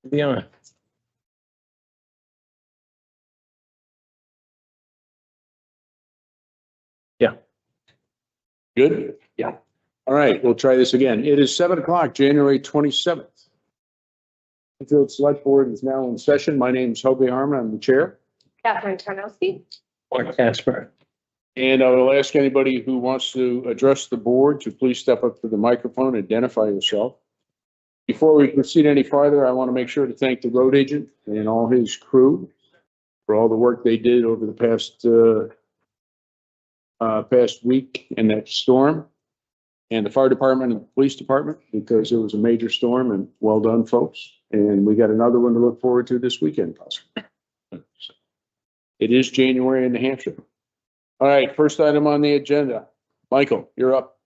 Be on. Yeah. Good? Yeah. All right, we'll try this again. It is 7 o'clock, January 27th. Newfields Select Board is now in session. My name is Hobie Harmon. I'm the chair. Catherine Tarnowski. Or Casper. And I will ask anybody who wants to address the board to please step up to the microphone, identify yourself. Before we proceed any farther, I want to make sure to thank the road agent and all his crew for all the work they did over the past week in that storm, and the fire department and the police department, because it was a major storm, and well done, folks. And we got another one to look forward to this weekend, possibly. It is January in New Hampshire. All right, first item on the agenda. Michael, you're up.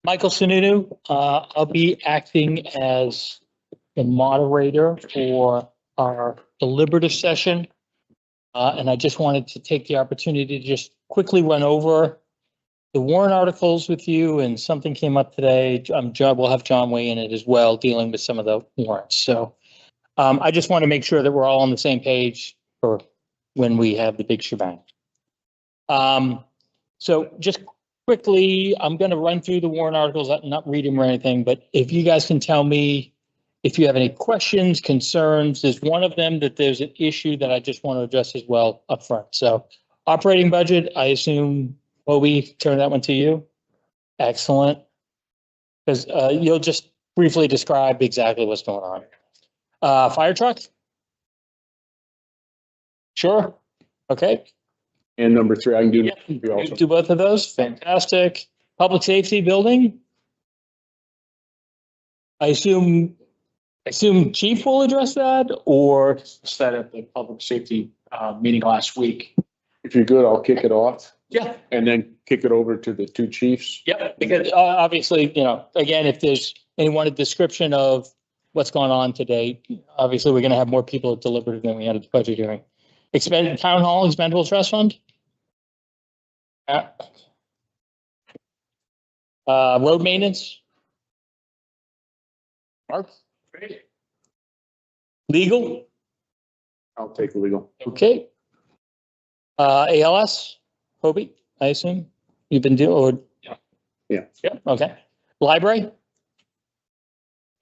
Michael Sununu, I'll be acting as the moderator for our deliberative session. And I just wanted to take the opportunity to just quickly run over the warrant articles with you, and something came up today. We'll have John weigh in it as well, dealing with some of the warrants. So I just want to make sure that we're all on the same page for when we have the big shebang. So just quickly, I'm going to run through the warrant articles, not read them or anything, but if you guys can tell me if you have any questions, concerns. There's one of them that there's an issue that I just want to address as well up front. So operating budget, I assume, Bobby, turn that one to you. Excellent. Because you'll just briefly describe exactly what's going on. Fire truck? Sure. Okay. And number 3, I can do. Yeah, also. Do both of those. Fantastic. Public safety building? I assume Chief will address that, or Said at the public safety meeting last week. If you're good, I'll kick it off. Yeah. And then kick it over to the 2 chiefs. Yeah, because obviously, again, if there's anyone a description of what's going on today, obviously we're going to have more people at deliberative than we had at the budget hearing. Town hall expendable trust fund. Road maintenance. Mark. Great. Legal. I'll take legal. Okay. ALS. Hobie, I assume you've been doing. Yeah. Yeah. Okay. Library.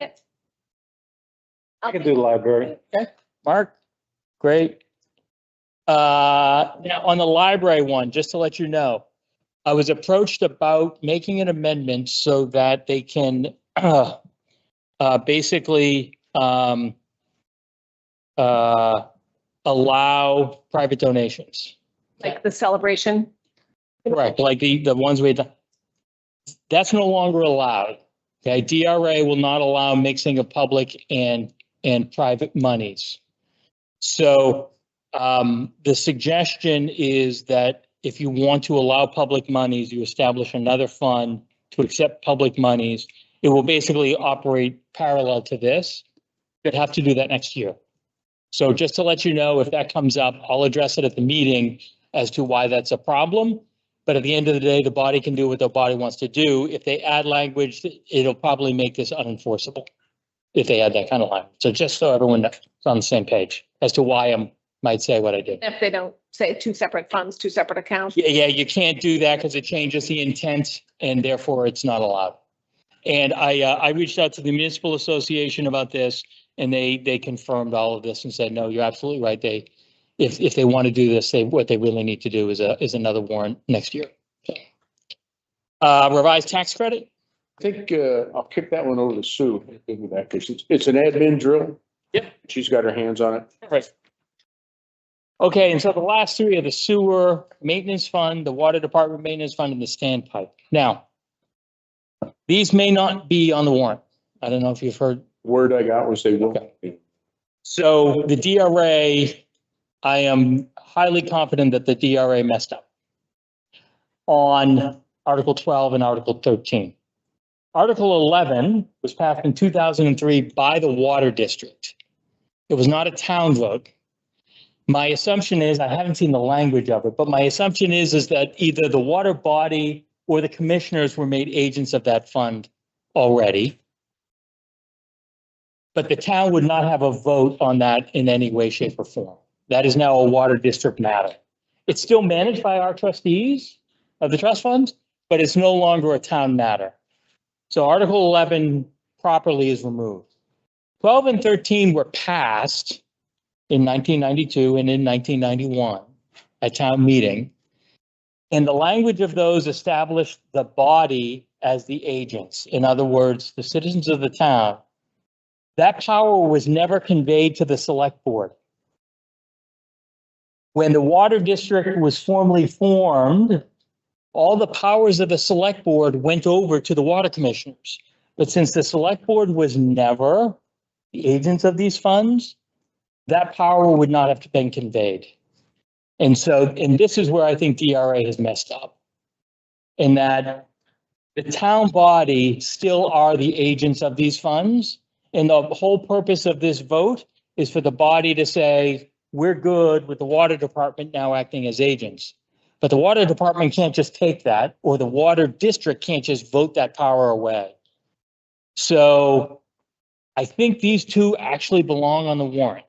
Yes. I can do the library. Okay. Mark. Great. Now on the library one, just to let you know, I was approached about making an amendment so that they can basically allow private donations. Like the celebration. Correct, like the ones that's no longer allowed. Okay, DRA will not allow mixing of public and private monies. So the suggestion is that if you want to allow public monies, you establish another fund to accept public monies. It will basically operate parallel to this. You'd have to do that next year. So just to let you know, if that comes up, I'll address it at the meeting as to why that's a problem. But at the end of the day, the body can do what the body wants to do. If they add language, it'll probably make this unenforceable if they add that kind of language. So just so everyone is on the same page as to why I might say what I did. If they don't say 2 separate funds, 2 separate accounts. Yeah, you can't do that because it changes the intent and therefore it's not allowed. And I reached out to the municipal association about this, and they confirmed all of this and said, no, you're absolutely right. If they want to do this, what they really need to do is another warrant next year. Revised tax credit. I think I'll kick that one over to Sue. Because it's an admin drill. Yep. She's got her hands on it. Right. Okay, and so the last 3 are the sewer maintenance fund, the water department maintenance fund, and the standpipe. Now, these may not be on the warrant. I don't know if you've heard. Word I got was they will. Okay. So the DRA, I am highly confident that the DRA messed up on Article 12 and Article 13. Article 11 was passed in 2003 by the Water District. It was not a town vote. My assumption is, I haven't seen the language of it, but my assumption is that either the water body or the commissioners were made agents of that fund already. but the town would not have a vote on that in any way, shape, or form. That is now a water district matter. It's still managed by our trustees of the trust funds, but it's no longer a town matter. So Article 11 properly is removed. 12 and 13 were passed in 1992 and in 1991 at town meeting. And the language of those established the body as the agents. In other words, the citizens of the town. That power was never conveyed to the select board. When the water district was formally formed, all the powers of the select board went over to the water commissioners. But since the select board was never the agents of these funds, that power would not have been conveyed. And so, and this is where I think DRA has messed up. In that the town body still are the agents of these funds. And the whole purpose of this vote is for the body to say, we're good with the water department now acting as agents. But the water department can't just take that, or the water district can't just vote that power away. So I think these two actually belong on the warrant.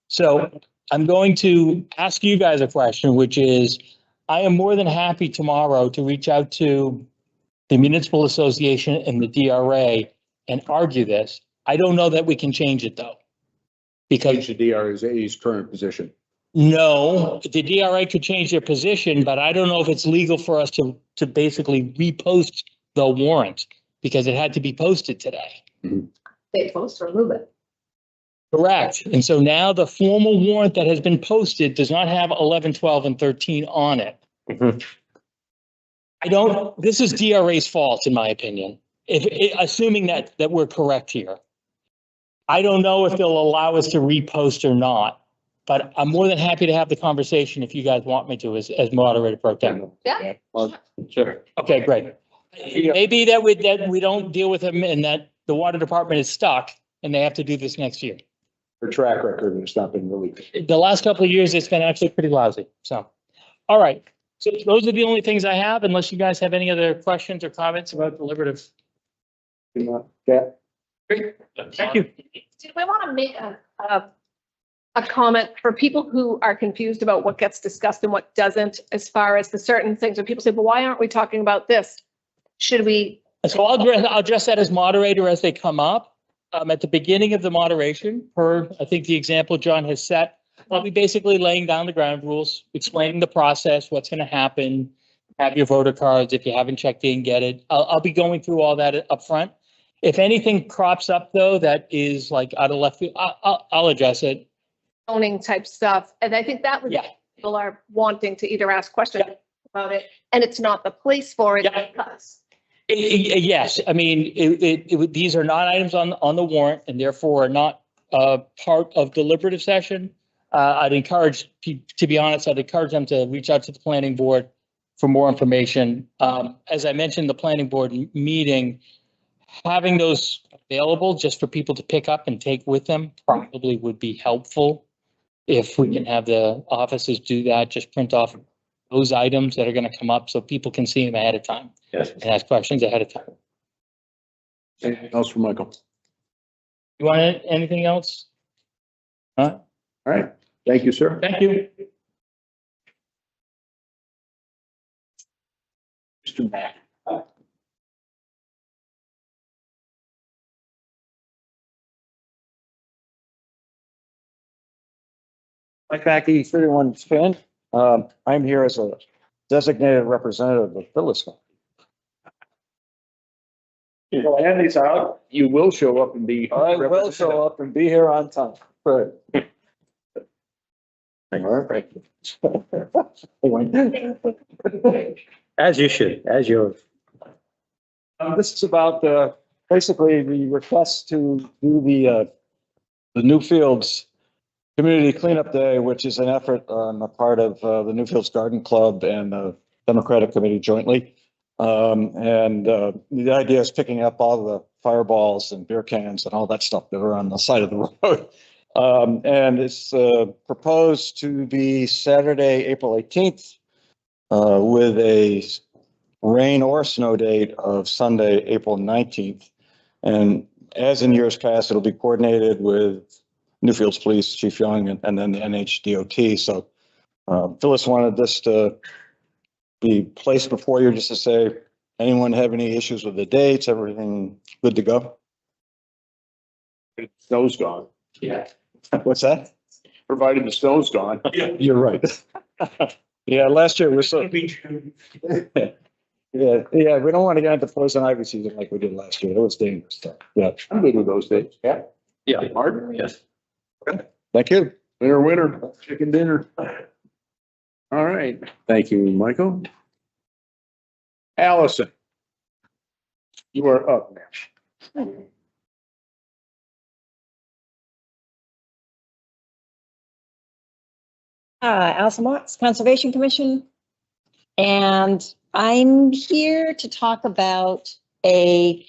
So I'm going to ask you guys a question, which is, I am more than happy tomorrow to reach out to the Municipal Association and the DRA and argue this. I don't know that we can change it though. Because Change the DRA's current position. no, the DRA could change their position, but I don't know if it's legal for us to basically repost the warrant because it had to be posted today. They post or remove it. Correct. And so now the formal warrant that has been posted does not have 11, 12, and 13 on it. Mhm. This is DRA's fault, in my opinion, assuming that we're correct here. I don't know if they'll allow us to repost or not, but I'm more than happy to have the conversation if you guys want me to as moderator pro tem. Yeah. Sure. Okay, great. Maybe that we don't deal with them and that the water department is stuck and they have to do this next year. Her track record has not been really good. The last couple of years, it's been actually pretty lousy. So, all right. So those are the only things I have, unless you guys have any other questions or comments about deliberative. Yeah. Great. Thank you. Did we want to make a comment for people who are confused about what gets discussed and what doesn't, as far as the certain things when people say, well, why aren't we talking about this? Should we? So I'll address that as moderator as they come up. At the beginning of the moderation, I think the example John has set, I'll be basically laying down the ground rules, explaining the process, what's going to happen, have your voter cards. If you haven't checked in, get it. I'll be going through all that up front. If anything crops up though, that is like out of left field, I'll address it. Zoning type stuff. And I think that was, Yeah. people are wanting to either ask questions about it, and it's not the place for it. Yeah. Because Yes, I mean, these are not items on the warrant and therefore are not part of deliberative session. I'd encourage, to be honest, I'd encourage them to reach out to the planning board for more information. As I mentioned, the planning board meeting, having those available just for people to pick up and take with them probably would be helpful. If we can have the offices do that, just print off those items that are going to come up so people can see them ahead of time. Yes. And ask questions ahead of time. Anything else for Michael? You want anything else? All right. Thank you, sir. Thank you. Mr. Mack. Mike Mackey, 31 Finn. I'm here as a designated representative of Phyllis. If I hand these out, you will show up and be. I will show up and be here on time. Right. As you should, as you. This is about basically the request to do the Newfields Community Cleanup Day, which is an effort on the part of the Newfields Garden Club and the Democratic Committee jointly. The idea is picking up all the fireballs and beer cans and all that stuff that are on the side of the road. And it's proposed to be Saturday, April 18th, with a rain or snow date of Sunday, April 19th. And as in years past, it'll be coordinated with Newfields Police, Chief Young, and then the NHDOT. So Phyllis wanted this to be placed before you just to say, anyone have any issues with the dates, everything good to go? Snow's gone. Yeah. What's that? Provided the snow's gone. You're right. Yeah, last year was so, yeah, we don't want to get into poison ivy season like we did last year. It was dangerous. Yeah, I'm good with those dates. Yeah. Yeah. Martin? Yes. thank you. Winner, chicken dinner. All right. Thank you, Michael. Allison. You are up now. Allison Watts, Conservation Commission. And I'm here to talk about a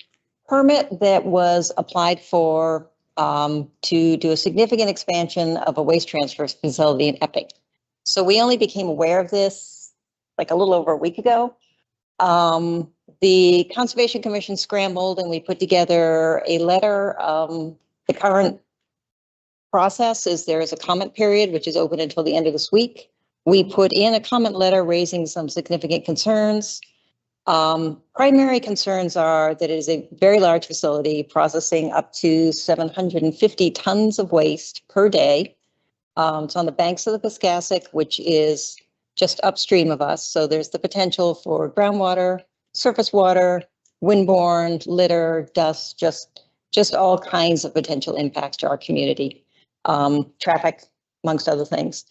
permit that was applied for to do a significant expansion of a waste transfer facility in Epping. So we only became aware of this like a little over a week ago. The Conservation Commission scrambled and we put together a letter. The current process is there is a comment period, which is open until the end of this week. We put in a comment letter raising some significant concerns. Primary concerns are that it is a very large facility processing up to 750 tons of waste per day. It's on the banks of the Piscassic, which is just upstream of us. So there's the potential for groundwater, surface water, windborne, litter, dust, just all kinds of potential impacts to our community. Traffic, amongst other things.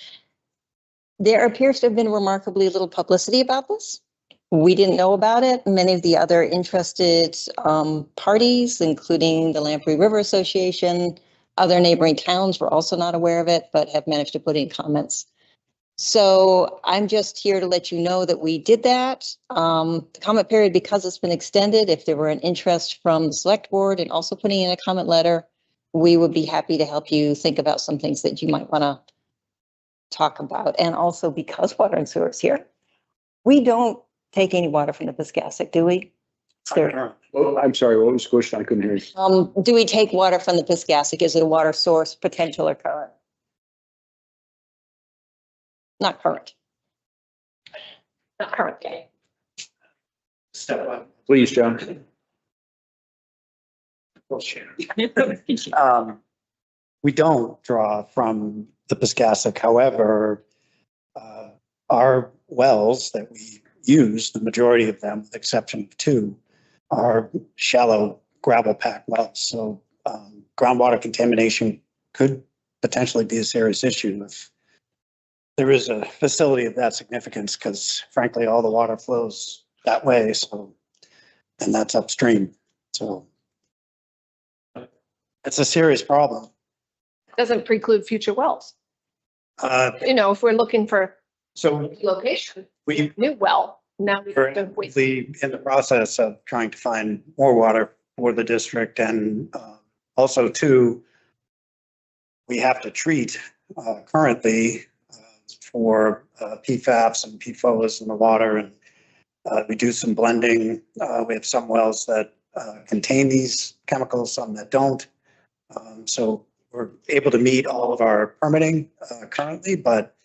There appears to have been remarkably little publicity about this. We didn't know about it. Many of the other interested parties, including the Lamprey River Association, other neighboring towns were also not aware of it, but have managed to put in comments. So I'm just here to let you know that we did that. The comment period, because it's been extended, if there were an interest from the select board and also putting in a comment letter, we would be happy to help you think about some things that you might want to talk about. And also because water and sewer is here, we don't take any water from the Piscassic, do we? Oh, I'm sorry, what was the question? I couldn't hear you. Do we take water from the Piscassic? Is it a water source, potential or current? Not current. Not current day. Step up. Please, John. We don't draw from the Piscassic. However, our wells that we use, the majority of them, with the exception of two, are shallow gravel pack wells. So groundwater contamination could potentially be a serious issue if there is a facility of that significance, because frankly, all the water flows that way. So, and that's upstream. So it's a serious problem. Doesn't preclude future wells. If we're looking for So location, we new well, now we have to wait. currently in the process of trying to find more water for the district, and also too, we have to treat currently for PFAS and PFOAs in the water, and we do some blending. We have some wells that contain these chemicals, some that don't. So we're able to meet all of our permitting currently, but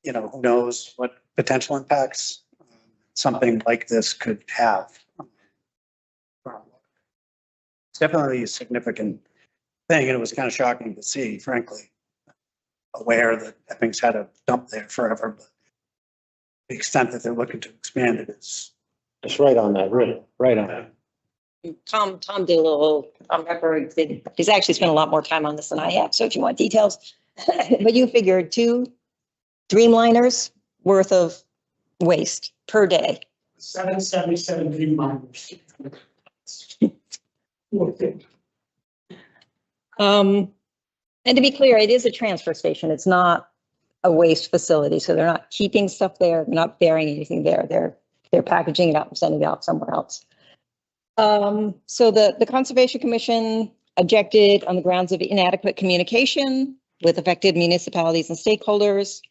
who knows what potential impacts something like this could have. It's definitely a significant thing, and it was kind of shocking to see, frankly. Aware that Epping's had a dump there forever, but the extent that they're looking to expand it is. It's right on that, really, right on that. Tom did a little, he's actually spent a lot more time on this than I have. So if you want details, but you figured 2 Dreamliners worth of waste per day. 777 Dreamliners. And to be clear, it is a transfer station. It's not a waste facility. So they're not keeping stuff there. They're not burying anything there. They're packaging it up and sending it out somewhere else. So the Conservation Commission objected on the grounds of inadequate communication with affected municipalities and stakeholders,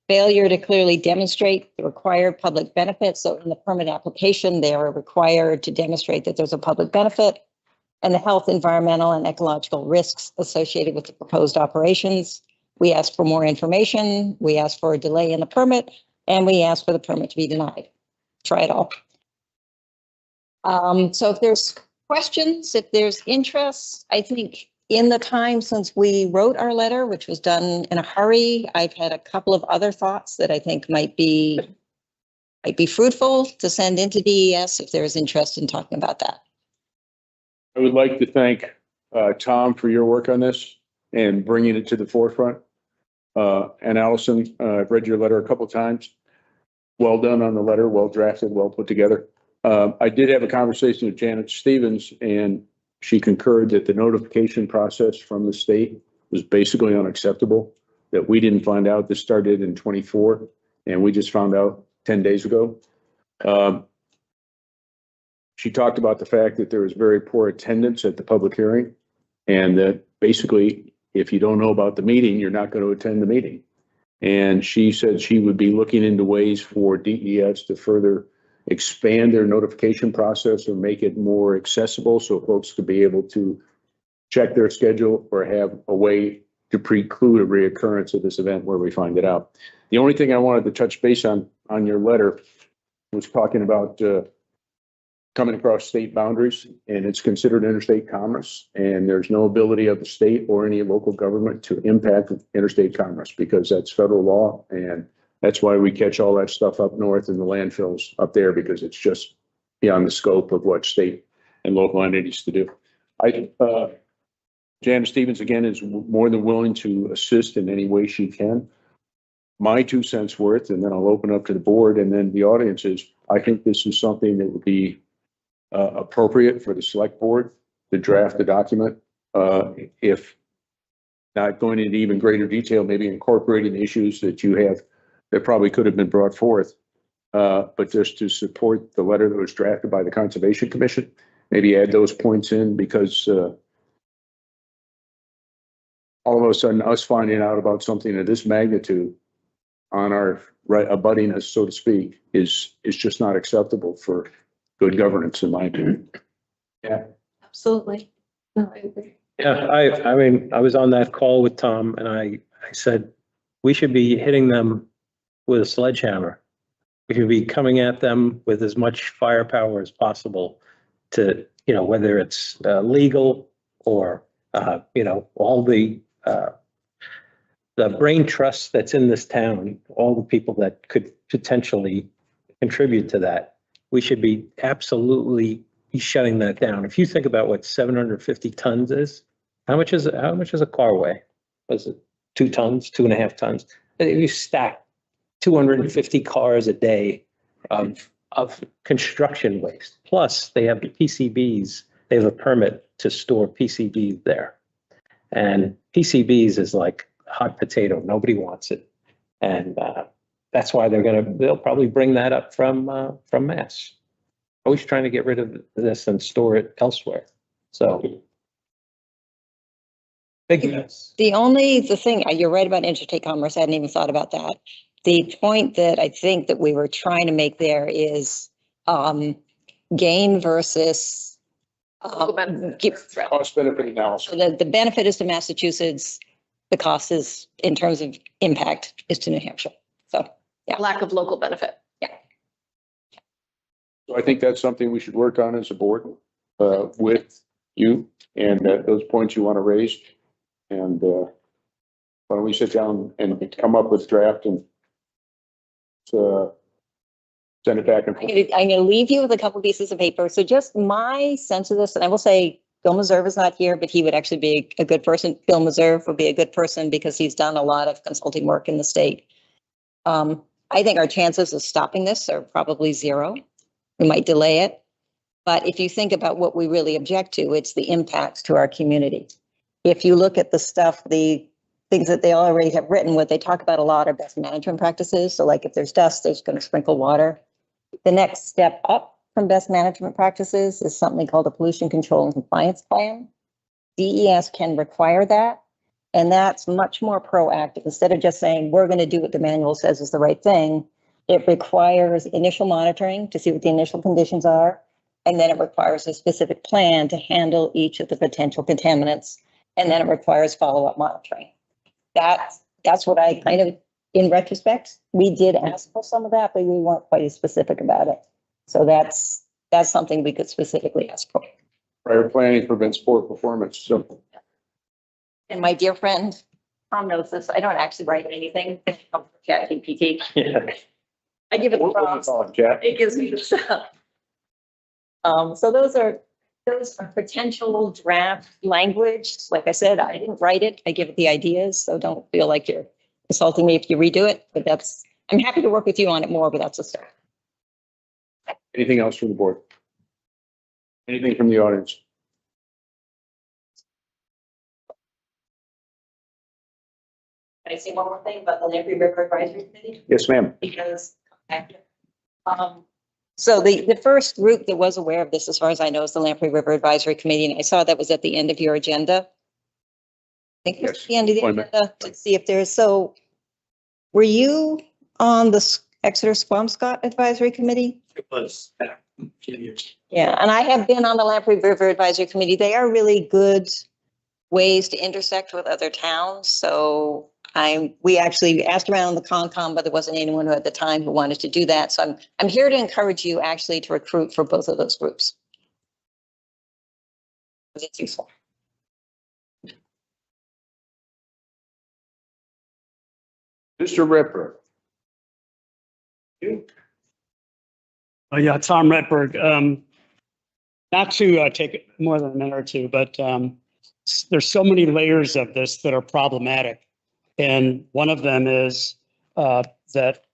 failure to clearly demonstrate the required public benefit. So in the permit application, they are required to demonstrate that there's a public benefit. and the health, environmental, and ecological risks associated with the proposed operations. We asked for more information. We asked for a delay in the permit, and we asked for the permit to be denied. Try it all. So if there's questions, if there's interest, I think in the time since we wrote our letter, which was done in a hurry, I've had a couple of other thoughts that I think might be fruitful to send into DES if there is interest in talking about that. I would like to thank Tom for your work on this and bringing it to the forefront. And Allison, I've read your letter a couple of times. Well done on the letter, well drafted, well put together. I did have a conversation with Janet Stevens, and she concurred that the notification process from the state was basically unacceptable, that we didn't find out. This started in 24, and we just found out 10 days ago. She talked about the fact that there was very poor attendance at the public hearing, and that basically, if you don't know about the meeting, you're not going to attend the meeting. And she said she would be looking into ways for DES to further expand their notification process or make it more accessible so folks could be able to check their schedule or have a way to preclude a reoccurrence of this event where we find it out. The only thing I wanted to touch base on your letter was talking about coming across state boundaries, and it's considered interstate commerce, and there's no ability of the state or any local government to impact interstate commerce because that's federal law, and that's why we catch all that stuff up north in the landfills up there, because it's just beyond the scope of what state and local entities to do. Janet Stevens, again, is more than willing to assist in any way she can. My 2 cents worth, and then I'll open up to the board and then the audience is, I think this is something that would be appropriate for the select board to draft the document. If not going into even greater detail, maybe incorporating the issues that you have that probably could have been brought forth, but just to support the letter that was drafted by the Conservation Commission, maybe add those points in, because all of a sudden us finding out about something of this magnitude on our right abutting us, so to speak, is just not acceptable for good governance, in my opinion. Yeah. Absolutely. No, I agree. Yeah, I mean, I was on that call with Tom and I said, we should be hitting them with a sledgehammer. We should be coming at them with as much firepower as possible to, whether it's legal or, all the brain trust that's in this town, all the people that could potentially contribute to that. We should be absolutely shutting that down. If you think about what 750 tons is, how much is a car weigh? Was it 2 tons, 2.5 tons? If you stack 250 cars a day of construction waste, plus they have the PCBs, they have a permit to store PCBs there. And PCBs is like hot potato. Nobody wants it. And that's why they'll probably bring that up from Mass. Always trying to get rid of this and store it elsewhere. So. Big mess. The thing, you're right about interstate commerce. I hadn't even thought about that. The point that I think that we were trying to make there is gain versus Cost benefit analysis. so the benefit is to Massachusetts. The cost is, in terms of impact, is to New Hampshire. So, yeah. Lack of local benefit. So I think that's something we should work on as a board with you and those points you want to raise. And why don't we sit down and come up with draft and send it back and forth. I'm going to leave you with a couple pieces of paper. So just my sense of this, and I will say Bill Meserve is not here, but he would actually be a good person. Bill Meserve would be a good person because he's done a lot of consulting work in the state. I think our chances of stopping this are probably 0. We might delay it. But if you think about what we really object to, it's the impacts to our community. If you look at the stuff, the things that they already have written, what they talk about a lot are best management practices. So like if there's dust, there's going to sprinkle water. The next step up from best management practices is something called a pollution control and compliance plan. DES can require that. And that's much more proactive. Instead of just saying, we're going to do what the manual says is the right thing, it requires initial monitoring to see what the initial conditions are. And then it requires a specific plan to handle each of the potential contaminants. And then it requires follow-up monitoring. That's what I kind of, in retrospect, we did ask for some of that, but we weren't quite as specific about it. So that's something we could specifically ask for. Prior planning prevents poor performance. So And my dear friend, Tom knows this, I don't actually write anything. ChatGPT. Yeah. I give it the what do you prompts. call it, Jack? It gives me the stuff. So those are potential draft language. Like I said, I didn't write it. I give it the ideas, so don't feel like you're insulting me if you redo it, but I'm happy to work with you on it more, but that's a start. Anything else from the board? Anything from the audience? Can I say one more thing about the Lamprey River Advisory Committee? Yes, ma'am. Because, so the first group that was aware of this, as far as I know, is the Lamprey River Advisory Committee, and I saw that was at the end of your agenda. I think it was Yes. at the end of the Appointment. agenda to see if there's, so were you on the Exeter Swampscott Advisory Committee? It was a few years. Yeah, and I have been on the Lamprey River Advisory Committee. They are really good ways to intersect with other towns. So we actually asked around the Concom, but there wasn't anyone who at the time who wanted to do that. So I'm here to encourage you actually to recruit for both of those groups. It's useful. Mr. Ripper. Yeah, Tom Redberg. Not to take more than a minute or two, but there's so many layers of this that are problematic. And one of them is that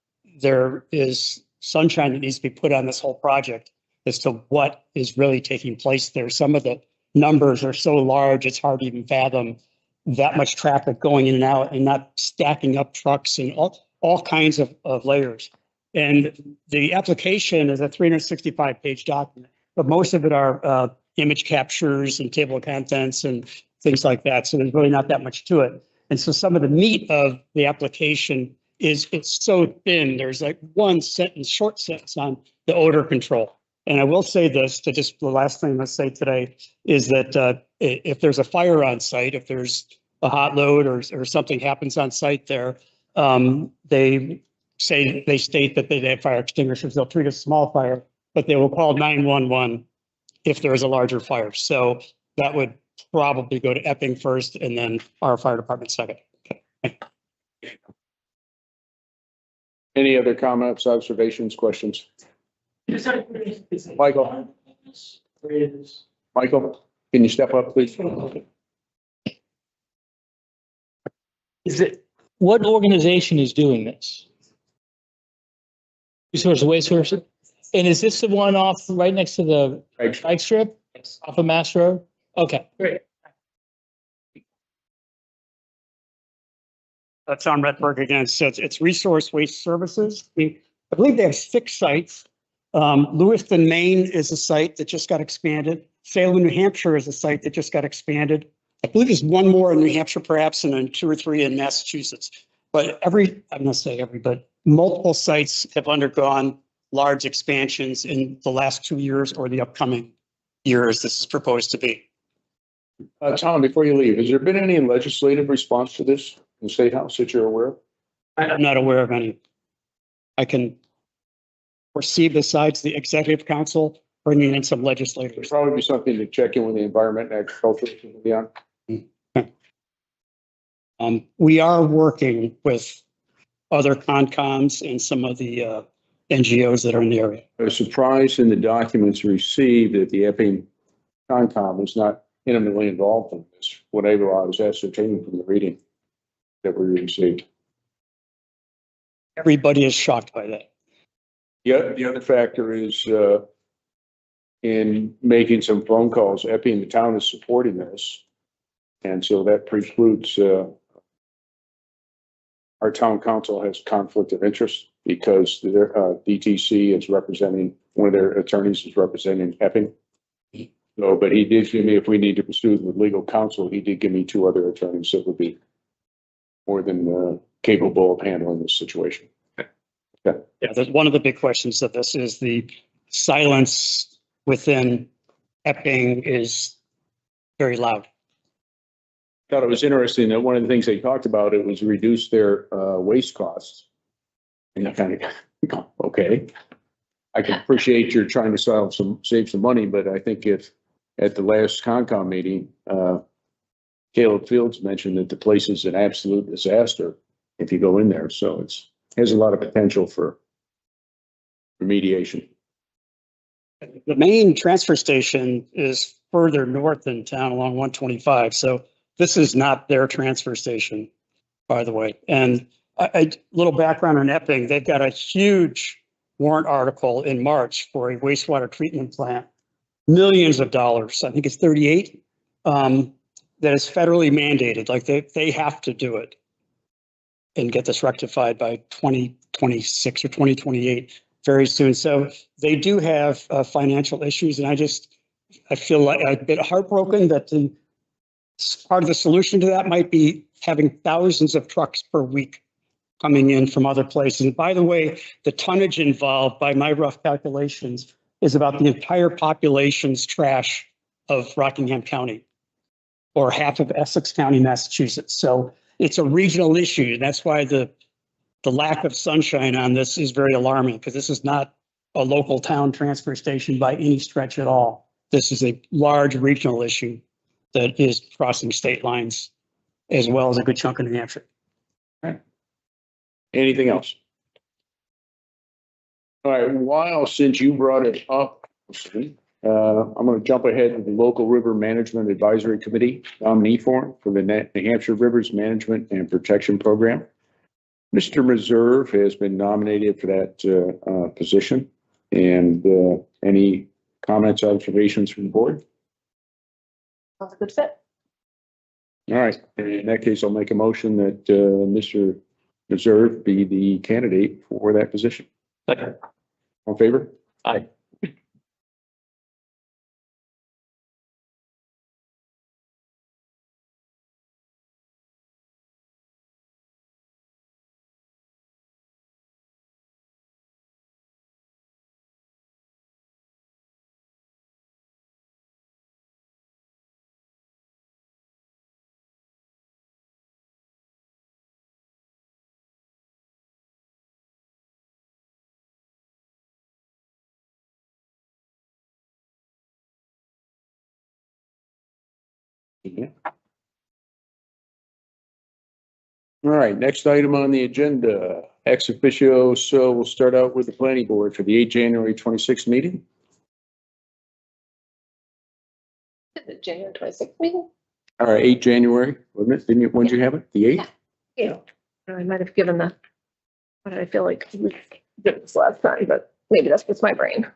there is sunshine that needs to be put on this whole project as to what is really taking place there. Some of the numbers are so large, it's hard to even fathom that much traffic going in and out and not stacking up trucks and all kinds of layers. And the application is a 365-page document, but most of it are image captures and table of contents and things like that. So there's really not that much to it. And so some of the meat of the application it's so thin. There's like one sentence, short sentence on the odor control. And I will say this, to just the last thing I'll say today is that if there's a fire on site, if there's a hot load or something happens on site there, they state that they have fire extinguishers. They'll treat a small fire, but they will call 911 if there is a larger fire. So that would probably go to Epping first and then our fire department second. Any other comments, observations, questions? Michael? Michael, can you step up, please? What organization is doing this? Resource Waste Source? And is this the one off right next to the bike strip off of Mass Road? Okay, great. Tom Redberg again. So it's Resource Waste Services. I believe they have 6 sites. Lewiston, Maine is a site that just got expanded. Salem, New Hampshire is a site that just got expanded. I believe there's one more in New Hampshire perhaps, and then 2 or 3 in Massachusetts. But I'm not saying every, but multiple sites have undergone large expansions in the last 2 years or the upcoming years this is proposed to be. Tom, before you leave, has there been any legislative response to this in the State House that you're aware of? I'm not aware of any. I can foresee besides the Executive Council bringing in some There's legislators. probably be something to check in with the Environment and Agriculture. Beyond. We are working with other Concoms and some of the NGOs that are in the area. I was surprised in the documents received that the Epping Concom was not intimately involved in this, whatever I was ascertaining from the reading that we received. Everybody is shocked by that. The other factor is in making some phone calls, Epping, the town is supporting this. And so that precludes our town council has conflict of interest because their DTC is representing, one of their attorneys is representing Epping. So, but he did give me, if we need to pursue with legal counsel, he did give me 2 other attorneys that would be more than capable of handling this situation. Yeah, one of the big questions of this is the silence within Epping is very loud. Thought it was interesting that one of the things they talked about, it was reduce their waste costs. And I kind of, okay. I can appreciate you're trying to save some money, but I think if at the last Concom meeting, Caleb Fields mentioned that the place is an absolute disaster if you go in there. So has a lot of potential for remediation. The main transfer station is further north in town along 125. So this is not their transfer station, by the way. And a little background on Epping, they've got a huge warrant article in March for a wastewater treatment plant, millions of dollars. I think it's 38, that is federally mandated. Like they have to do it and get this rectified by 2026 or 2028 very soon. So they do have financial issues. And I feel like a bit heartbroken that part of the solution to that might be having thousands of trucks per week coming in from other places. And by the way, the tonnage involved, by my rough calculations, is about the entire population's trash of Rockingham County or half of Essex County, Massachusetts. So it's a regional issue. And that's why the lack of sunshine on this is very alarming, because this is not a local town transfer station by any stretch at all. This is a large regional issue that is crossing state lines as well as a good chunk of New Hampshire. Right. Anything else? All right, since you brought it up, I'm going to jump ahead to the Local River Management Advisory Committee nominee form for the New Hampshire Rivers Management and Protection Program. Mr. Reserve has been nominated for that position. And any comments, observations from the board? That's a good fit. All right. In that case, I'll make a motion that Mr. Reserve be the candidate for that position. Second. All in favor? Aye. Yeah. All right, next item on the agenda, ex officio. So we'll start out with the planning board for the 8 January 26th meeting. The January 26th meeting? All right, 8 January, wasn't it? Didn't you, when did you have it? The 8th? Yeah. I might have given the, what did I feel like we did this last time, but maybe that's just my brain.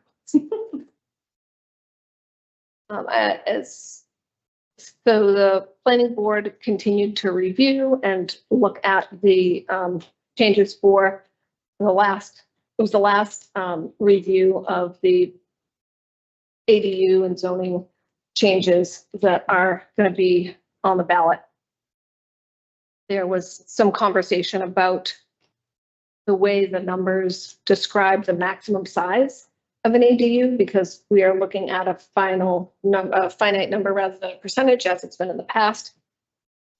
So the planning board continued to review and look at the changes for the last review of the ADU and zoning changes that are going to be on the ballot. There was some conversation about the way the numbers describe the maximum size of an ADU, because we are looking at a finite number rather than a percentage, as it's been in the past.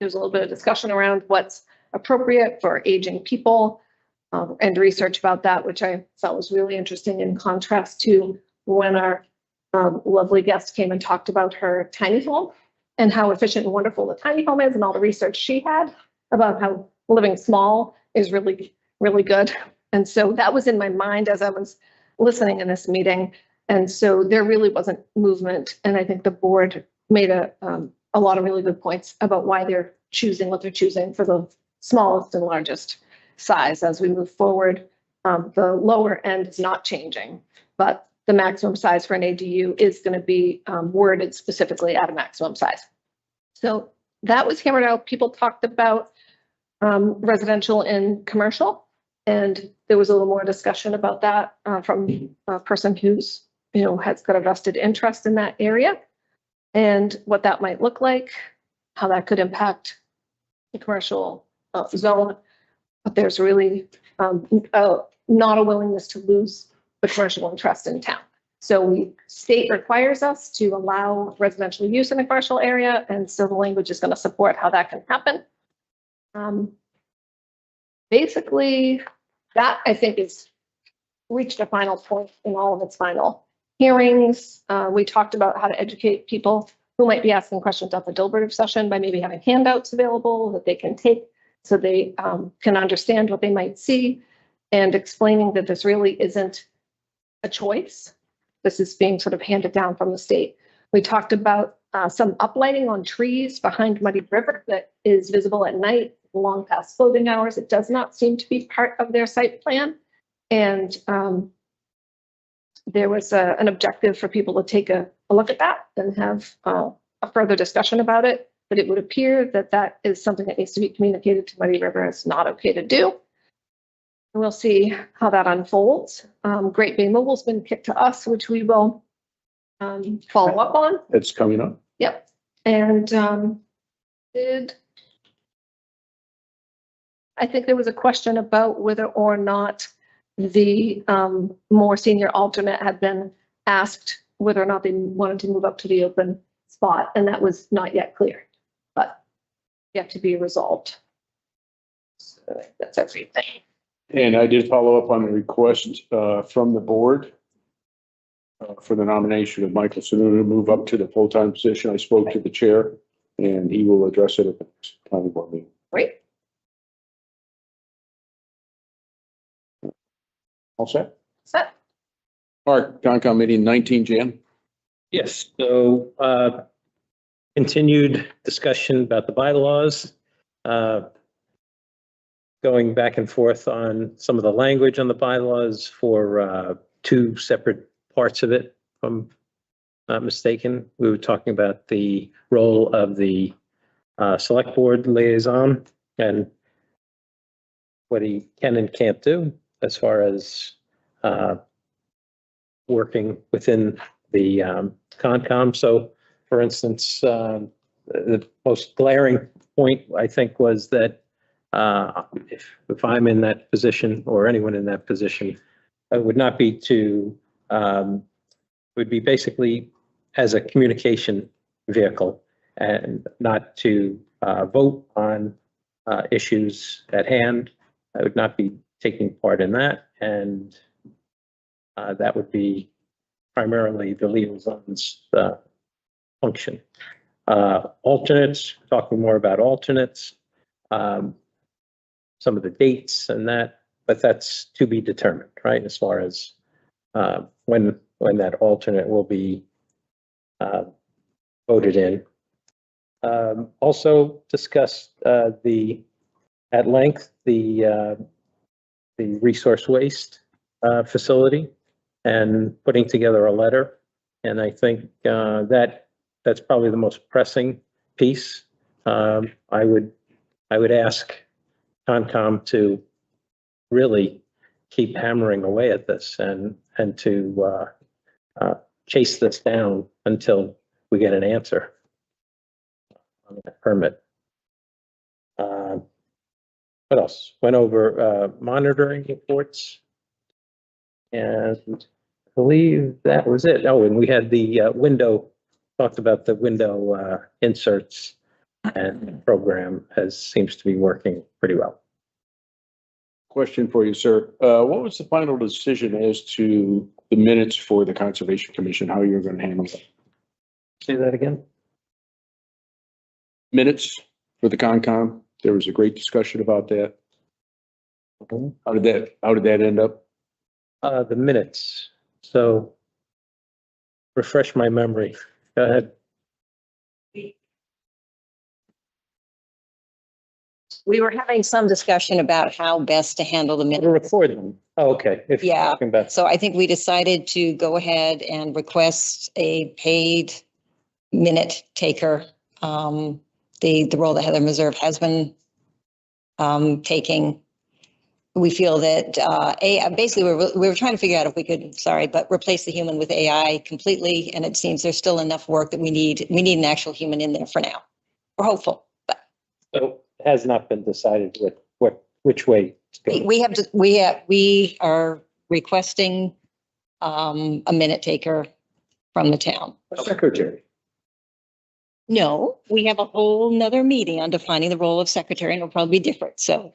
There's a little bit of discussion around what's appropriate for aging people, and research about that, which I thought was really interesting, in contrast to when our lovely guest came and talked about her tiny home and how efficient and wonderful the tiny home is, and all the research she had about how living small is really, really good. And so that was in my mind as I was listening in this meeting. And so there really wasn't movement. And I think the board made a lot of really good points about why they're choosing what they're choosing for the smallest and largest size as we move forward. The lower end is not changing, but the maximum size for an ADU is going to be worded specifically at a maximum size. So that was hammered out. People talked about residential and commercial. And there was a little more discussion about that from a person who's, has got a vested interest in that area and what that might look like, how that could impact the commercial zone. But there's really not a willingness to lose the commercial interest in town. So state requires us to allow residential use in a commercial area, and so the language is going to support how that can happen. Basically, that I think is reached a final point in all of its final hearings. We talked about how to educate people who might be asking questions at the deliberative session by maybe having handouts available that they can take so they can understand what they might see, and explaining that this really isn't a choice. This is being sort of handed down from the state. We talked about some uplighting on trees behind Muddy River that is visible at night, long past closing hours. It does not seem to be part of their site plan. And there was an objective for people to take a look at that and have a further discussion about it. But it would appear that that is something that needs to be communicated to Muddy River. It's not okay to do. We'll see how that unfolds. Great Bay Mobile's been kicked to us, which we will follow up on. It's coming up. Yep. And I think there was a question about whether or not the more senior alternate had been asked whether or not they wanted to move up to the open spot, and that was not yet clear, but yet to be resolved. So that's everything. And I did follow up on the request from the board for the nomination of Michael Sununu to move up to the full-time position. I spoke to the chair and he will address it at the next planning board meeting. Great. All set? Set. All right, Concom meeting 19 Jan. Yes, so continued discussion about the bylaws. Going back and forth on some of the language on the bylaws for two separate parts of it, if I'm not mistaken. We were talking about the role of the select board liaison and what he can and can't do as far as working within the Concom. So, for instance, the most glaring point, I think, was that if I'm in that position or anyone in that position, it would not be to, would be basically as a communication vehicle and not to vote on issues at hand. I would not be taking part in that, and that would be primarily the liaison's function. Alternates, talking more about alternates. Some of the dates and that, but that's to be determined, right? As far as when that alternate will be voted in. Also discussed at length the resource waste facility and putting together a letter. And I think that's probably the most pressing piece. I would ask Concom to really keep hammering away at this and to chase this down until we get an answer on that permit. What else? Went over monitoring reports, and I believe that was it. Oh, and we had the window, talked about the window inserts, and the program seems to be working pretty well. Question for you, sir. What was the final decision as to the minutes for the Conservation Commission, how you're going to handle that? Say that again? Minutes for the Concom. There was a great discussion about that. How did that end up? The minutes. So refresh my memory. Go ahead. We were having some discussion about how best to handle the To minutes. record them. Oh, okay. If you're Yeah. talking about, So I think we decided to go ahead and request a paid minute taker. The role that Heather Meserve has been taking. We feel that basically we were trying to figure out if we could, but replace the human with AI completely. And it seems there's still enough work that we need an actual human in there for now. We're hopeful, but so it has not been decided which way to go. we are requesting a minute taker from the town. Secretary. No, we have a whole nother meeting on defining the role of secretary and it'll probably be different. So,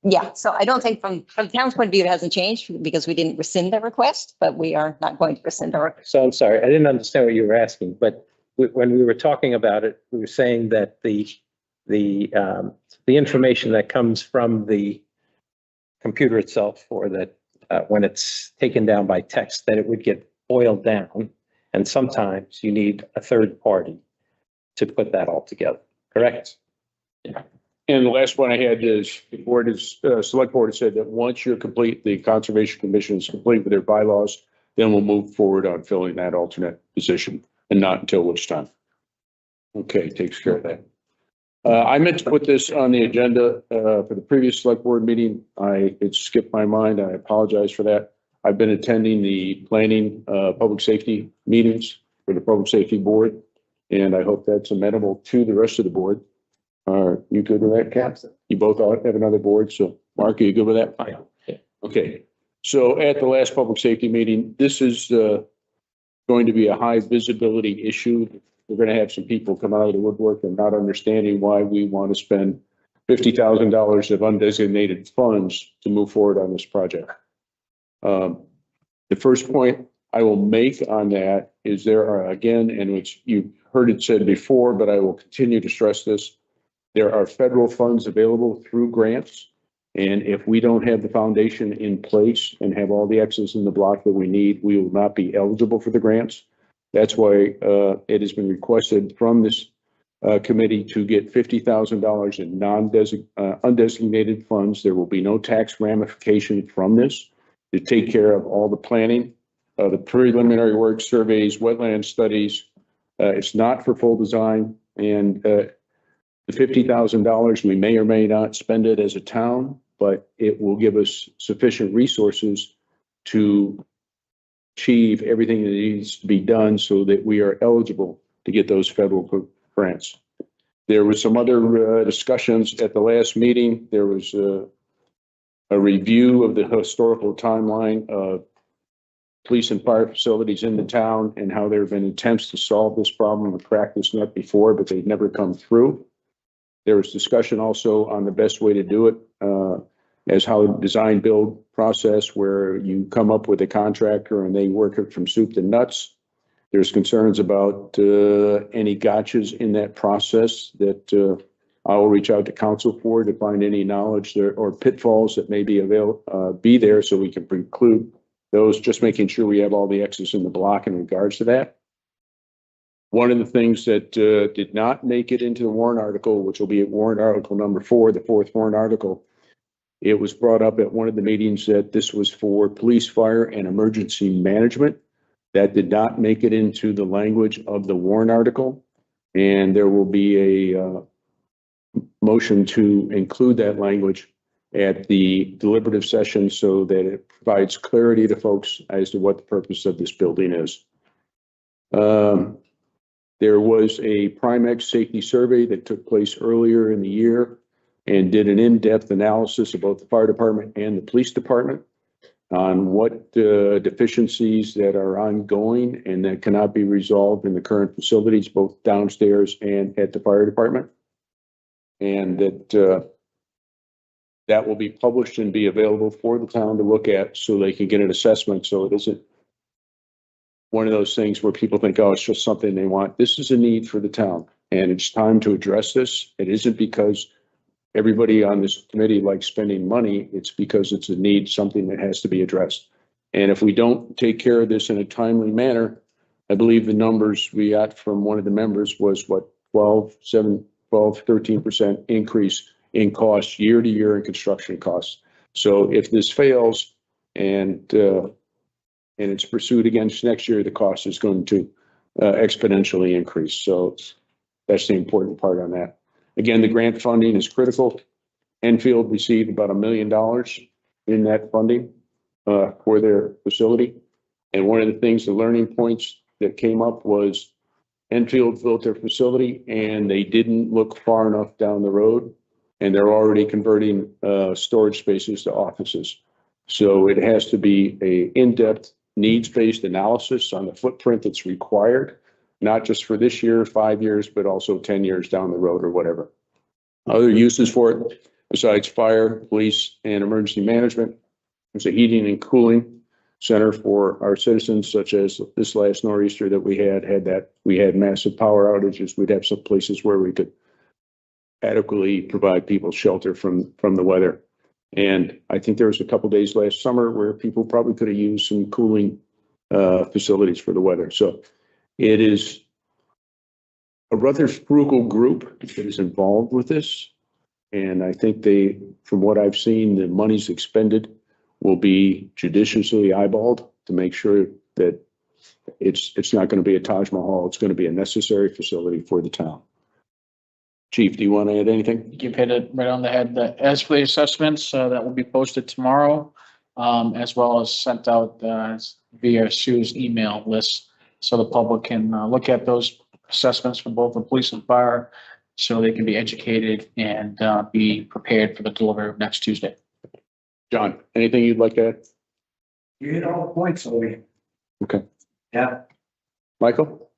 yeah, so I don't think from the town's point of view, it hasn't changed because we didn't rescind the request, but we are not going to rescind our. So I'm sorry, I didn't understand what you were asking, but when we were talking about it, we were saying that the information that comes from the computer itself, or that when it's taken down by text, that it would get boiled down. And sometimes you need a third party to put that all together, correct? Yeah. And the last one I had is, the board is, select board has said that once you're complete, the Conservation Commission is complete with their bylaws, then we'll move forward on filling that alternate position, and not until which time. Okay, takes care of that. I meant to put this on the agenda for the previous select board meeting. It skipped my mind. I apologize for that. I've been attending the planning public safety meetings for the public safety board, and I hope that's amenable to the rest of the board. Are you good with that, Cap? You both have another board, so Mark, are you good with that? Fine. Okay. So at the last public safety meeting, this is going to be a high visibility issue. We're going to have some people come out of the woodwork and not understanding why we want to spend $50,000 of undesignated funds to move forward on this project. The first point I will make on that is there are, again, and which you've heard it said before, but I will continue to stress this, there are federal funds available through grants. And if we don't have the foundation in place and have all the X's in the block that we need, we will not be eligible for the grants. That's why it has been requested from this committee to get $50,000 in undesignated funds. There will be no tax ramification from this to take care of all the planning, the preliminary work, surveys, wetland studies. It's not for full design, and the $50,000, we may or may not spend it as a town, but it will give us sufficient resources to achieve everything that needs to be done so that we are eligible to get those federal grants. There was some other discussions at the last meeting. There was a review of the historical timeline of police and fire facilities in the town and how there have been attempts to solve this problem and crack this nut before, but they've never come through. There was discussion also on the best way to do it as how design build process where you come up with a contractor and they work it from soup to nuts. There's concerns about any gotchas in that process that I will reach out to council for to find any knowledge there or pitfalls that may be be there so we can preclude those, just making sure we have all the X's in the block in regards to that. One of the things that did not make it into the warrant article, which will be at warrant article number 4, the 4th warrant article, it was brought up at one of the meetings that this was for police, fire, and emergency management. That did not make it into the language of the warrant article. And there will be a motion to include that language at the deliberative session so that it provides clarity to folks as to what the purpose of this building is. There was a Primex safety survey that took place earlier in the year and did an in-depth analysis of both the fire department and the police department on what deficiencies that are ongoing and that cannot be resolved in the current facilities, both downstairs and at the fire department. And that will be published and be available for the town to look at so they can get an assessment. So it isn't one of those things where people think, oh, it's just something they want. This is a need for the town and it's time to address this. It isn't because everybody on this committee likes spending money. It's because it's a need, something that has to be addressed. And if we don't take care of this in a timely manner, I believe the numbers we got from one of the members was what, 13% increase in costs year to year in construction costs. So if this fails and it's pursued against next year, the cost is going to exponentially increase. So that's the important part on that. Again, the grant funding is critical. Enfield received about $1 million in that funding for their facility. And one of the things, the learning points that came up was Enfield built their facility and they didn't look far enough down the road. And they're already converting storage spaces to offices. So it has to be a in-depth needs-based analysis on the footprint that's required, not just for this year, 5 years, but also 10 years down the road or whatever. Other uses for it, besides fire, police, and emergency management, there's a heating and cooling center for our citizens, such as this last nor'easter that we had massive power outages. We'd have some places where we could adequately provide people shelter from the weather. And I think there was a couple days last summer where people probably could have used some cooling facilities for the weather. So it is a rather frugal group that is involved with this. And I think from what I've seen, the monies expended will be judiciously eyeballed to make sure that it's not going to be a Taj Mahal. It's going to be a necessary facility for the town. Chief, do you want to add anything? You've hit it right on the head. As for the assessments, that will be posted tomorrow, as well as sent out via Sue's email list. So the public can look at those assessments for both the police and fire, so they can be educated and be prepared for the delivery of next Tuesday. John, anything you'd like to add? You hit all the points, Louis. Okay. Yeah. Michael?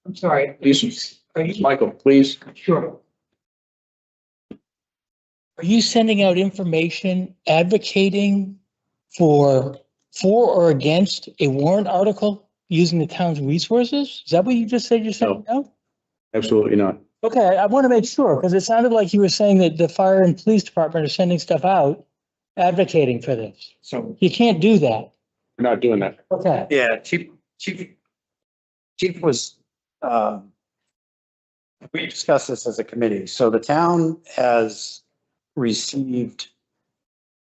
I'm sorry. Please. Are you Michael, please. sure? Are you sending out information advocating for or against a warrant article using the town's resources? Is that what you just said you're sending out? Absolutely not. Okay, I want to make sure, because it sounded like you were saying that the fire and police department are sending stuff out advocating for this. So, You can't do that. We're not doing that. Okay. Yeah, Chief was, we discussed this as a committee. So the town has received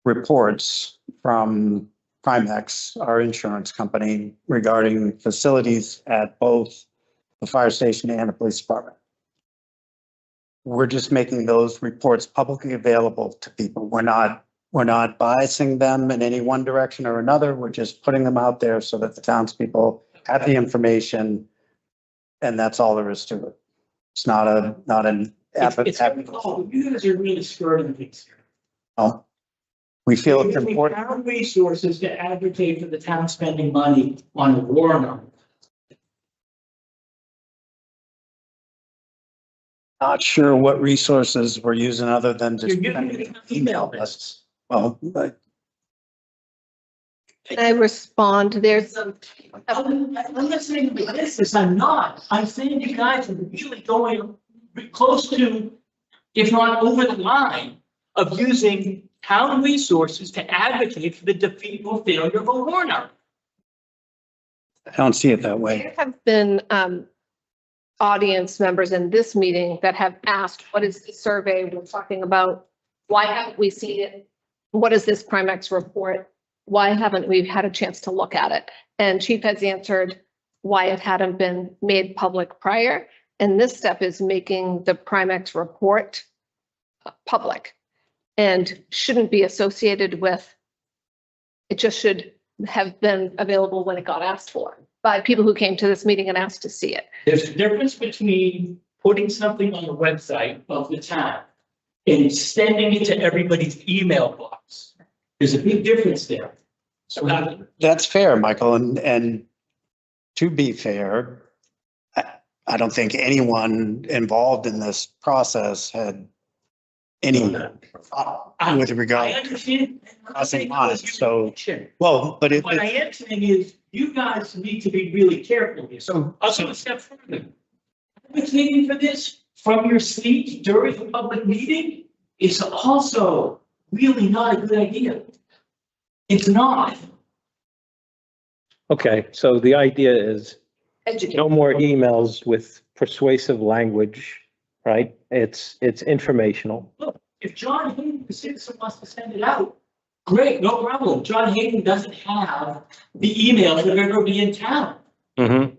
reports from Primex, our insurance company, regarding facilities at both the fire station and the police department. We're just making those reports publicly available to people. We're not biasing them in any one direction or another. We're just putting them out there so that the townspeople have the information. And that's all there is to it. It's not an you guys are really skirting things here. no. We feel it's Using important. town resources to advocate for the town spending money on a warrant article. Not sure what resources we're using other than just You're using email lists. well, but Can I respond? There's I'm not saying this, I'm not. I'm saying you guys are really going close to, if not over the line, of using town resources to advocate for the defeat or failure of a warrant article. I don't see it that way. There have been audience members in this meeting that have asked, what is the survey we're talking about? Why haven't we seen it? What is this Primex report? Why haven't we had a chance to look at it? And Chief has answered why it hadn't been made public prior. And this step is making the Primex report public and shouldn't be associated with, it just should have been available when it got asked for by people who came to this meeting and asked to see it. There's a difference between putting something on the website of the town and sending it to everybody's email box. There's a big difference there. So That's fair, Michael. And to be fair, I don't think anyone involved in this process had any thought with I regard. understand. Crossing lines, so- What Well, but if I am saying is, you guys need to be really careful here. so, I'll go a step further. Advocating for this from your seat during a public meeting is also really not a good idea. It's not. Okay, so the idea is Educate. no more emails with persuasive language, right? It's informational. Look, if John Hayden, the citizen, wants to send it out, great, no problem. John Hayden doesn't have the emails of everybody in town. Mm-hmm.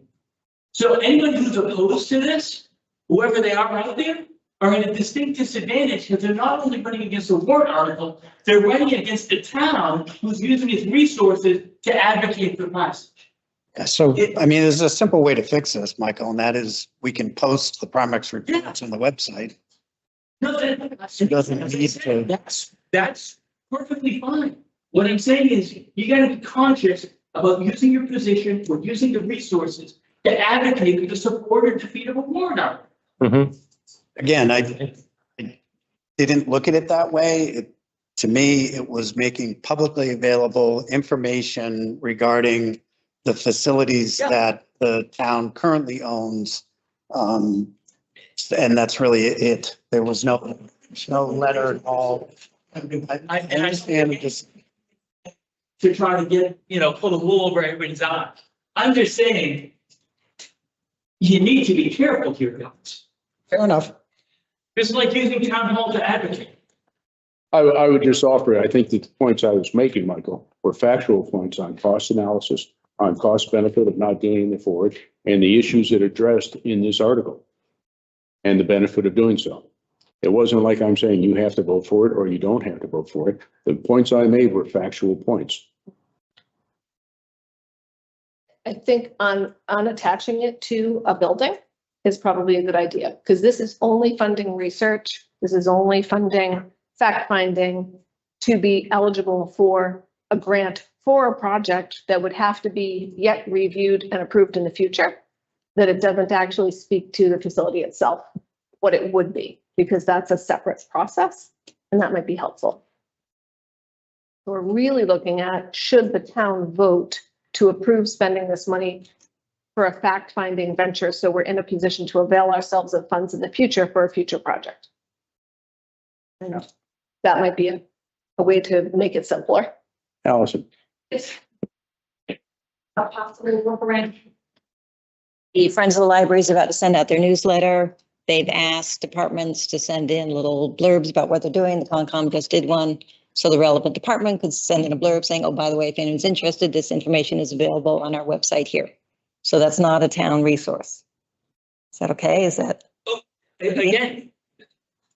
So anyone who's opposed to this, whoever they are out there, are in a distinct disadvantage because they're not only running against a warrant article, they're running against the town who's using its resources to advocate for message. so, I mean, there's a simple way to fix this, Michael, and that is we can post the Primex reports on the website. No, It doesn't need to. That's perfectly fine. What I'm saying is, you gotta be conscious about using your position or using the resources to advocate for the support or defeat of a warrant article. Again, I didn't look at it that way. To me, it was making publicly available information regarding the facilities Yeah. that the town currently owns. And that's really it. There was no letter at all. I understand this. To try to get, pull the wool over everybody's eye. I'm just saying, you need to be careful here, guys. Fair enough. This is like using town hall to advocate. I would just offer, I think that the points I was making, Michael, were factual points on cost analysis, on cost benefit of not gaining it forward, and the issues that are addressed in this article and the benefit of doing so. It wasn't like I'm saying you have to vote for it or you don't have to vote for it. The points I made were factual points. I think on attaching it to a building is probably a good idea, because this is only funding research. This is only funding fact finding to be eligible for a grant for a project that would have to be yet reviewed and approved in the future, that it doesn't actually speak to the facility itself, what it would be, because that's a separate process, and that might be helpful. We're really looking at, should the town vote to approve spending this money for a fact-finding venture, so we're in a position to avail ourselves of funds in the future for a future project. And that might be a way to make it simpler. Allison. The Friends of the Library is about to send out their newsletter. They've asked departments to send in little blurbs about what they're doing. The Concom just did one. So the relevant department could send in a blurb saying, oh, by the way, if anyone's interested, this information is available on our website here. So that's not a town resource. Is that okay? Is that? Again,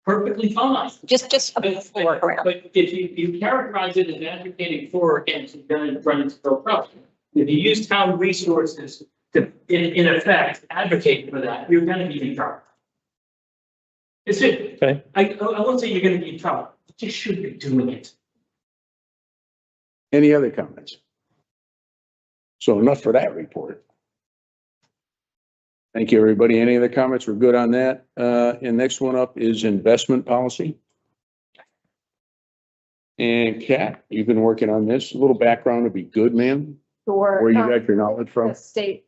perfectly fine. Just a But workaround. but if you characterize it as advocating for or against, you're going to run into real problem. If you use town resources to, in effect, advocate for that, you're going to be in trouble. It's it. Okay. I won't say you're going to be in trouble. You just should be doing it. Any other comments? So enough for that report. Thank you, everybody. Any other comments? We're good on that. And next one up is investment policy. And Kat, you've been working on this. A little background would be good, ma'am. For Where you got your knowledge the from? state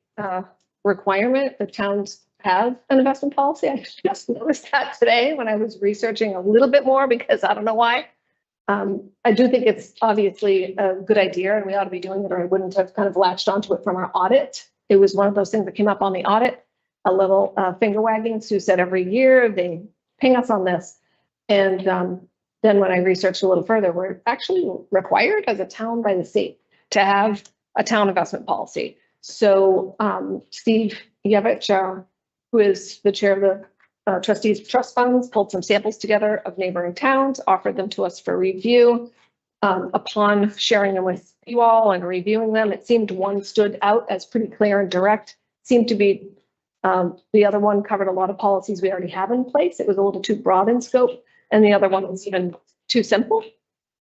requirement, the towns have an investment policy. I just noticed that today when I was researching a little bit more, because I don't know why. I do think it's obviously a good idea and we ought to be doing it, or I wouldn't have kind of latched onto it from our audit. It was one of those things that came up on the audit, a little finger wagging. Sue said every year they ping us on this. And then when I researched a little further, we're actually required as a town by the state to have a town investment policy. So Steve Yevich, who is the chair of the trustees of trust funds, pulled some samples together of neighboring towns, offered them to us for review. Upon sharing them with you all and reviewing them, it seemed one stood out as pretty clear and direct. Seemed to be the other one covered a lot of policies we already have in place. It was a little too broad in scope, and the other one was even too simple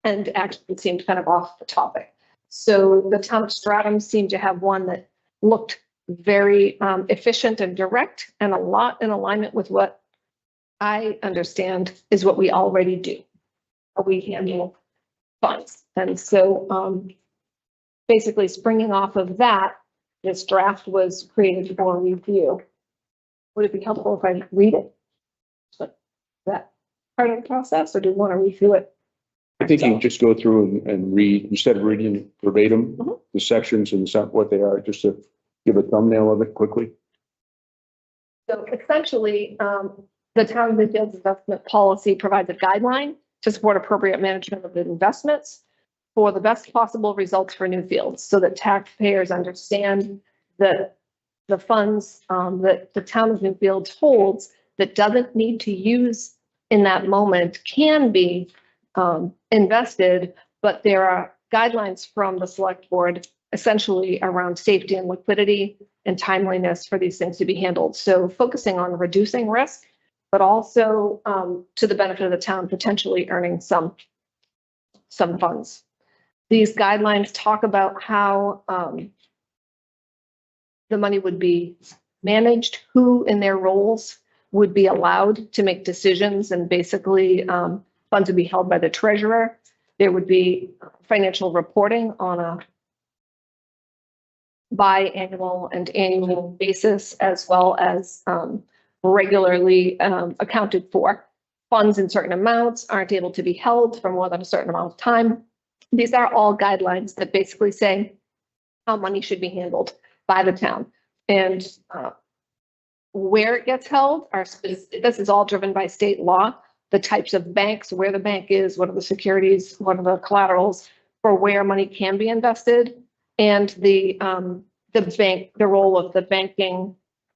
and actually seemed kind of off the topic. So the town of Stratham seemed to have one that looked very efficient and direct, and a lot in alignment with what I understand is what we already do. We handle funds. And so basically springing off of that, this draft was created for review. Would it be helpful if I read it? That part of the process, or do you want to review it? I think you can just go through and read, instead of reading verbatim, the sections and what they are, just to give a thumbnail of it quickly. So essentially, the town of Newfields investment policy provides a guideline to support appropriate management of the investments for the best possible results for Newfields, so that taxpayers understand that the funds that the town of Newfields holds that doesn't need to use in that moment can be invested, but there are guidelines from the select board essentially around safety and liquidity and timeliness for these things to be handled. So focusing on reducing risk, but also to the benefit of the town, potentially earning some funds. These guidelines talk about how the money would be managed, who in their roles would be allowed to make decisions, and basically funds would be held by the treasurer. There would be financial reporting on a biannual and annual basis, as well as regularly accounted for. Funds in certain amounts aren't able to be held for more than a certain amount of time. These are all guidelines that basically say how money should be handled by the town. And where it gets held this is all driven by state law. The types of banks, where the bank is, what are the securities, what are the collaterals for where money can be invested, and the role of the banking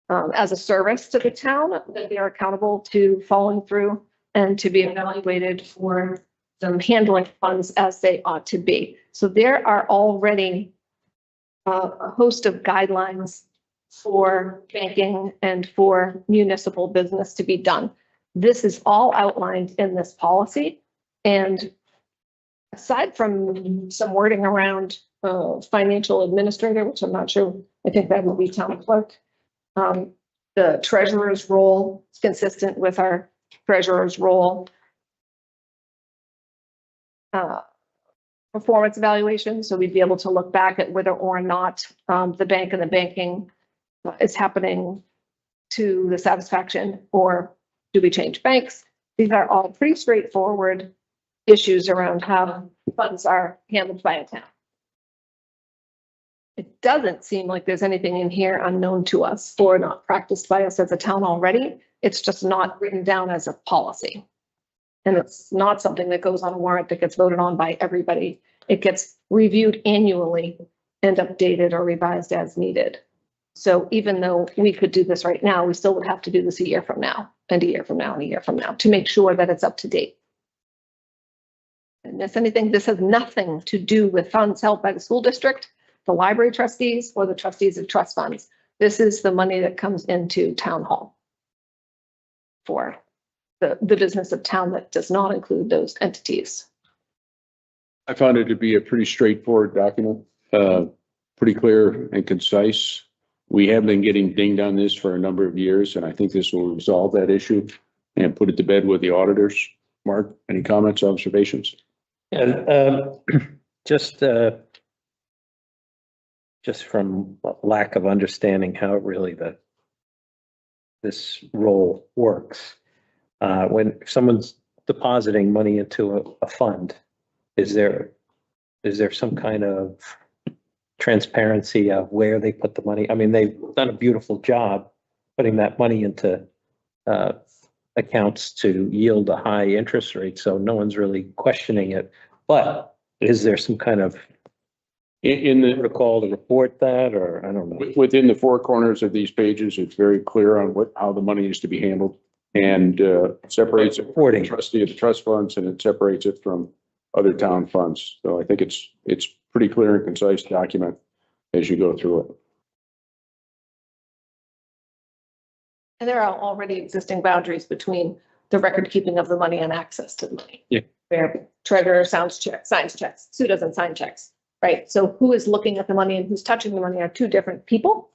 as a service to the town, that they are accountable to following through and to be evaluated for them handling funds as they ought to be. So there are already a host of guidelines for banking and for municipal business to be done. This is all outlined in this policy. And aside from some wording around financial administrator, which I'm not sure, I think that would be town clerk. The treasurer's role is consistent with our treasurer's role. Performance evaluation, so we'd be able to look back at whether or not the bank and the banking is happening to the satisfaction, or do we change banks? These are all pretty straightforward issues around how funds are handled by a town. It doesn't seem like there's anything in here unknown to us or not practiced by us as a town already. It's just not written down as a policy. And it's not something that goes on a warrant that gets voted on by everybody. It gets reviewed annually and updated or revised as needed. So even though we could do this right now, we still would have to do this a year from now, and a year from now, and a year from now, to make sure that it's up to date. And if anything, this has nothing to do with funds held by the school district, the library trustees, or the trustees of trust funds. This is the money that comes into town hall for the business of town that does not include those entities. I found it to be a pretty straightforward document, pretty clear and concise. We have been getting dinged on this for a number of years, and I think this will resolve that issue and put it to bed with the auditors. Mark, any comments, observations? And just from lack of understanding how really this role works, when someone's depositing money into a fund, is there some kind of transparency of where they put the money? I mean, they've done a beautiful job putting that money into accounts to yield a high interest rate, so no one's really questioning it. But is there some kind of In the protocol to report that, or I don't know? within the four corners of these pages, it's very clear on how the money is to be handled, and separates it from the trustee of the trust funds, and it separates it from other town funds. So I think it's pretty clear and concise document as you go through it. And there are already existing boundaries between the record keeping of the money and access to the money. Yeah. Where treasurer signs checks, Sue doesn't sign checks, right? So who is looking at the money and who's touching the money are two different people.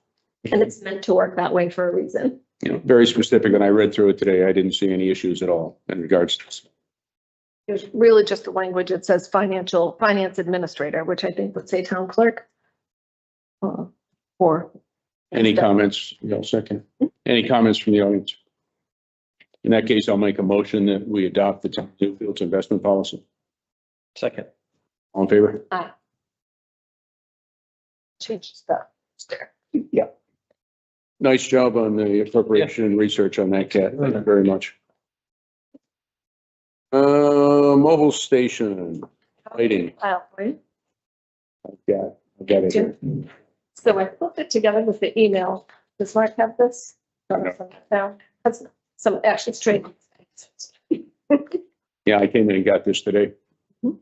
And it's meant to work that way for a reason. You know, very specific, and I read through it today. I didn't see any issues at all in regards to this. There's really just the language that says finance administrator, which I think would say town clerk. Or. Any comments? Second. Any comments from the audience? In that case, I'll make a motion that we adopt the Newfields investment policy. Second. All in favor? Change stuff. Yeah. Nice job on the appropriation and research on that, Kat. Thank you very much. Mobile station lighting. Right? I've got it here. So I put it together with the email. Does Mark have this? Now, that's some actually straight. Yeah, I came in and got this today. So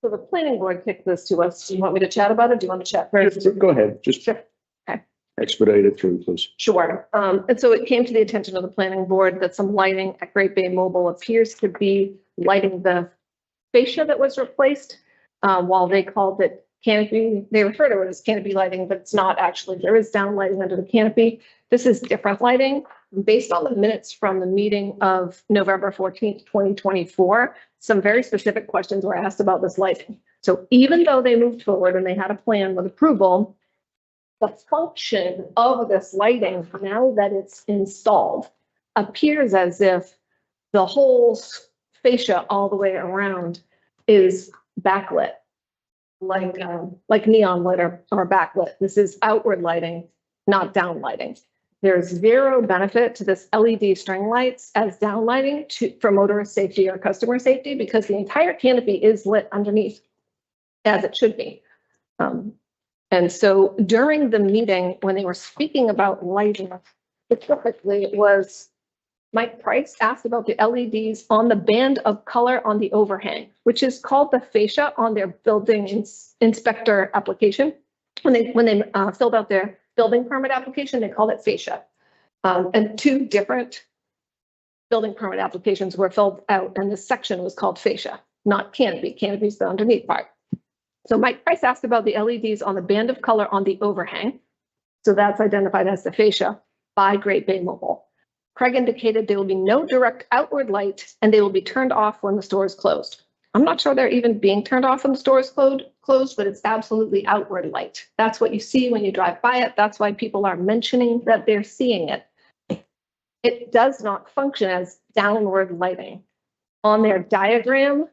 the planning board kicked this to us. Do you want me to chat about it? Do you want to chat first? Go ahead. Just Sure. Okay. Expedite it through, please. Sure. And so it came to the attention of the planning board that some lighting at Great Bay Mobile appears to be lighting the fascia that was replaced. While they called it canopy, they refer to it as canopy lighting, but it's not actually. There is down lighting under the canopy. This is different lighting. Based on the minutes from the meeting of November 14th, 2024, some very specific questions were asked about this lighting. So even though they moved forward and they had a plan with approval, the function of this lighting, now that it's installed, appears as if the whole fascia all the way around is backlit, like neon lit or backlit. This is outward lighting, not down lighting. There's zero benefit to this LED string lights as down lighting for motorist safety or customer safety, because the entire canopy is lit underneath as it should be. And so during the meeting, when they were speaking about lighting, specifically, it was Mike Price asked about the LEDs on the band of color on the overhang, which is called the fascia on their building inspector application. When they filled out their building permit application, they called it fascia. And two different building permit applications were filled out, and this section was called fascia, not canopy. Canopy is the underneath part. So Mike Price asked about the LEDs on the band of color on the overhang. So that's identified as the fascia by Great Bay Mobile. Craig indicated there will be no direct outward light and they will be turned off when the store is closed. I'm not sure they're even being turned off when the store is closed, but it's absolutely outward light. That's what you see when you drive by it. That's why people are mentioning that they're seeing it. It does not function as downward lighting. On their diagram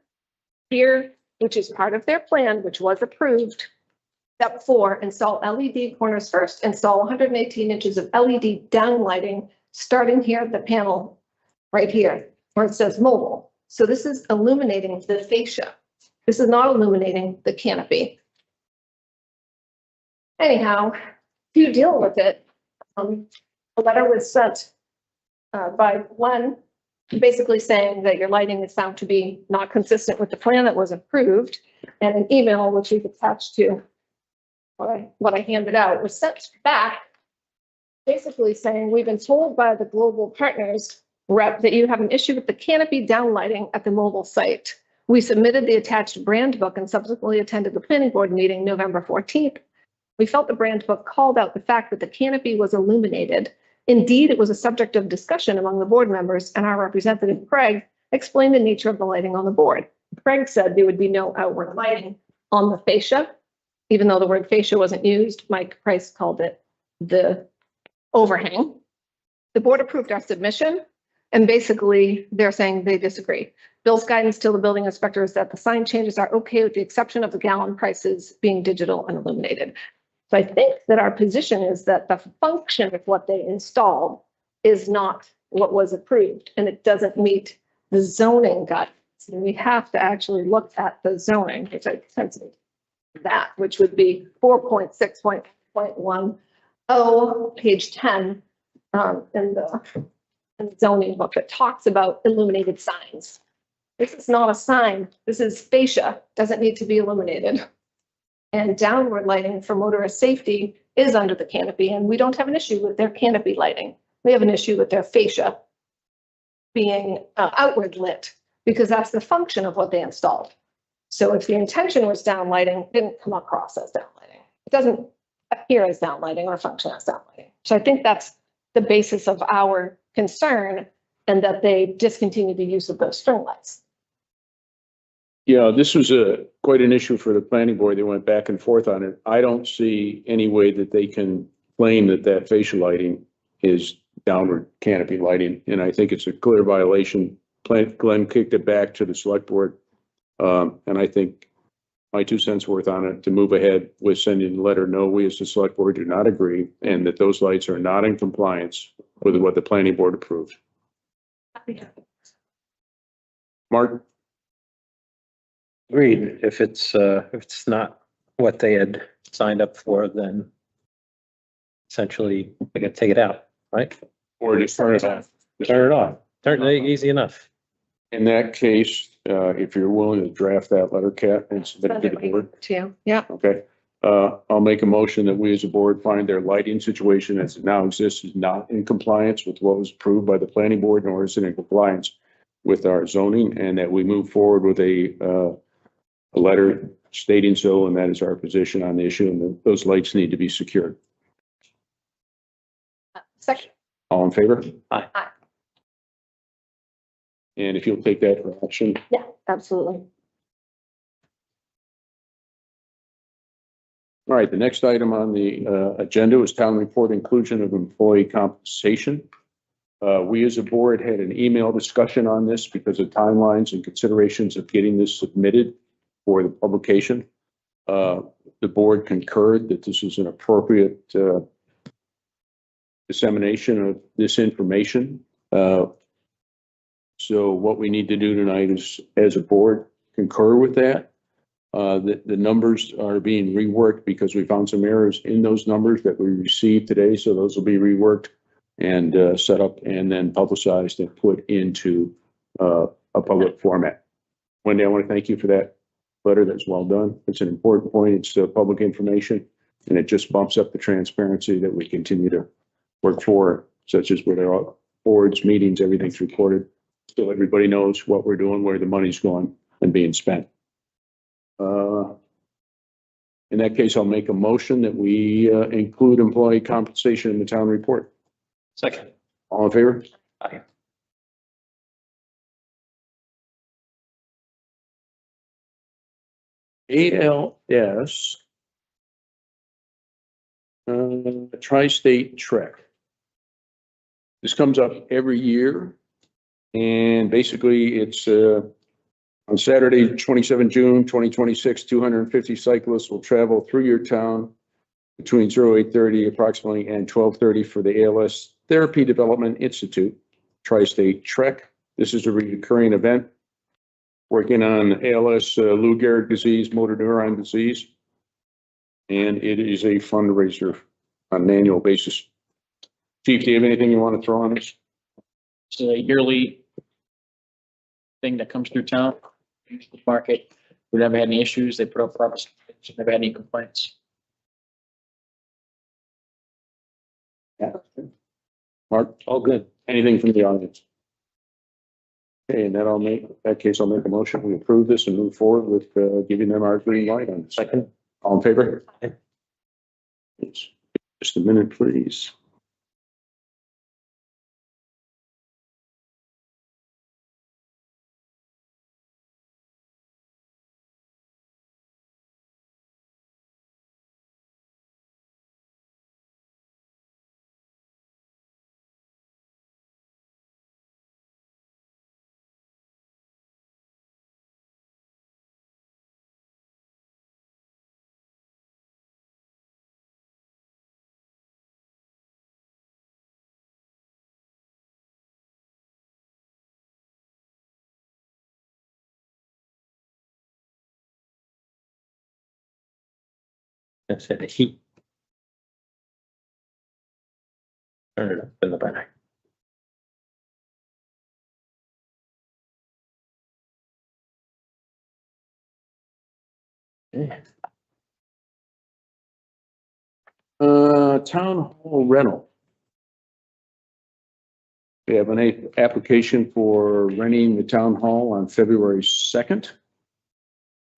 here, which is part of their plan, which was approved, step 4, install LED corners first, install 118 inches of LED down lighting, starting here at the panel right here, where it says mobile. So this is illuminating the fascia. This is not illuminating the canopy. Anyhow, to deal with it, a letter was sent by Glenn, basically saying that your lighting is found to be not consistent with the plan that was approved, and an email which we've attached to what I handed out was sent back, basically saying we've been told by the global partners rep that you have an issue with the canopy downlighting at the mobile site. We submitted the attached brand book and subsequently attended the planning board meeting November 14th. We felt the brand book called out the fact that the canopy was illuminated. Indeed, it was a subject of discussion among the board members, and our representative, Craig, explained the nature of the lighting on the board. Craig said there would be no outward lighting on the fascia. Even though the word fascia wasn't used, Mike Price called it the overhang. The board approved our submission, and basically they're saying they disagree. Bill's guidance to the building inspector is that the sign changes are okay with the exception of the gallon prices being digital and illuminated. So I think that our position is that the function of what they installed is not what was approved, and it doesn't meet the zoning guidelines. And we have to actually look at the zoning, which I sent that, which would be 4.6.10, page 10 in the zoning book that talks about illuminated signs. This is not a sign. This is fascia, doesn't need to be illuminated. And downward lighting for motorist safety is under the canopy, and we don't have an issue with their canopy lighting. We have an issue with their fascia being outward lit, because that's the function of what they installed. So if the intention was down lighting, it didn't come across as down lighting. It doesn't appear as down lighting or function as down lighting. So I think that's the basis of our concern, and that they discontinued the use of those string lights. Yeah, this was quite an issue for the planning board. They went back and forth on it. I don't see any way that they can claim that that facial lighting is downward canopy lighting, and I think it's a clear violation. Glenn kicked it back to the select board, and I think my 2 cents worth on it to move ahead with sending the letter, no, we as the select board do not agree, and that those lights are not in compliance with what the planning board approved. Mark? Agreed. If it's not what they had signed up for, then essentially they gotta take it out, right? Or just turn it off. Turn it off. Easy enough. In that case, if you're willing to draft that letter, Kat, and submit it to the board. Yeah. Okay. I'll make a motion that we as a board find their lighting situation as it now exists is not in compliance with what was approved by the planning board, nor is it in compliance with our zoning and that we move forward with a letter stating so, and that is our position on the issue, and that those lights need to be secured. Second. All in favor? Aye. Aye. And if you'll take that for action. Yeah, absolutely. All right, the next item on the agenda was town report inclusion of employee compensation. We as a board had an email discussion on this because of timelines and considerations of getting this submitted for the publication. The board concurred that this is an appropriate dissemination of this information. So what we need to do tonight is, as a board, concur with that. The numbers are being reworked because we found some errors in those numbers that we received today. So those will be reworked and set up and then publicized and put into a public format. Wendy, I want to thank you for that letter. That's well done. It's an important point. It's public information, and it just bumps up the transparency that we continue to work for, such as with our boards, meetings, everything's recorded. So everybody knows what we're doing, where the money's going and being spent. In that case, I'll make a motion that we include employee compensation in the town report. Second. All in favor? Aye. ALS Tri-State Trek. This comes up every year, and basically it's on Saturday, 27 June 2026, 250 cyclists will travel through your town between 08:30 approximately and 12:30 for the ALS Therapy Development Institute Tri-State Trek. This is a recurring event working on ALS, Lou Gehrig disease, motor neuron disease. And it is a fundraiser on an annual basis. Chief, do you have anything you want to throw on this? It's a yearly thing that comes through town, market. We never had any issues. They put up proper, never had any complaints. Yeah. Mark, All good. anything from the audience? Okay, in that case, I'll make a motion. We approve this and move forward with giving them our green light on this. Second. All in favor? Aye. Just a minute, please. That's it. Heat. Turn it up in the back. Yeah. Town hall rental. We have an application for renting the town hall on February 2nd.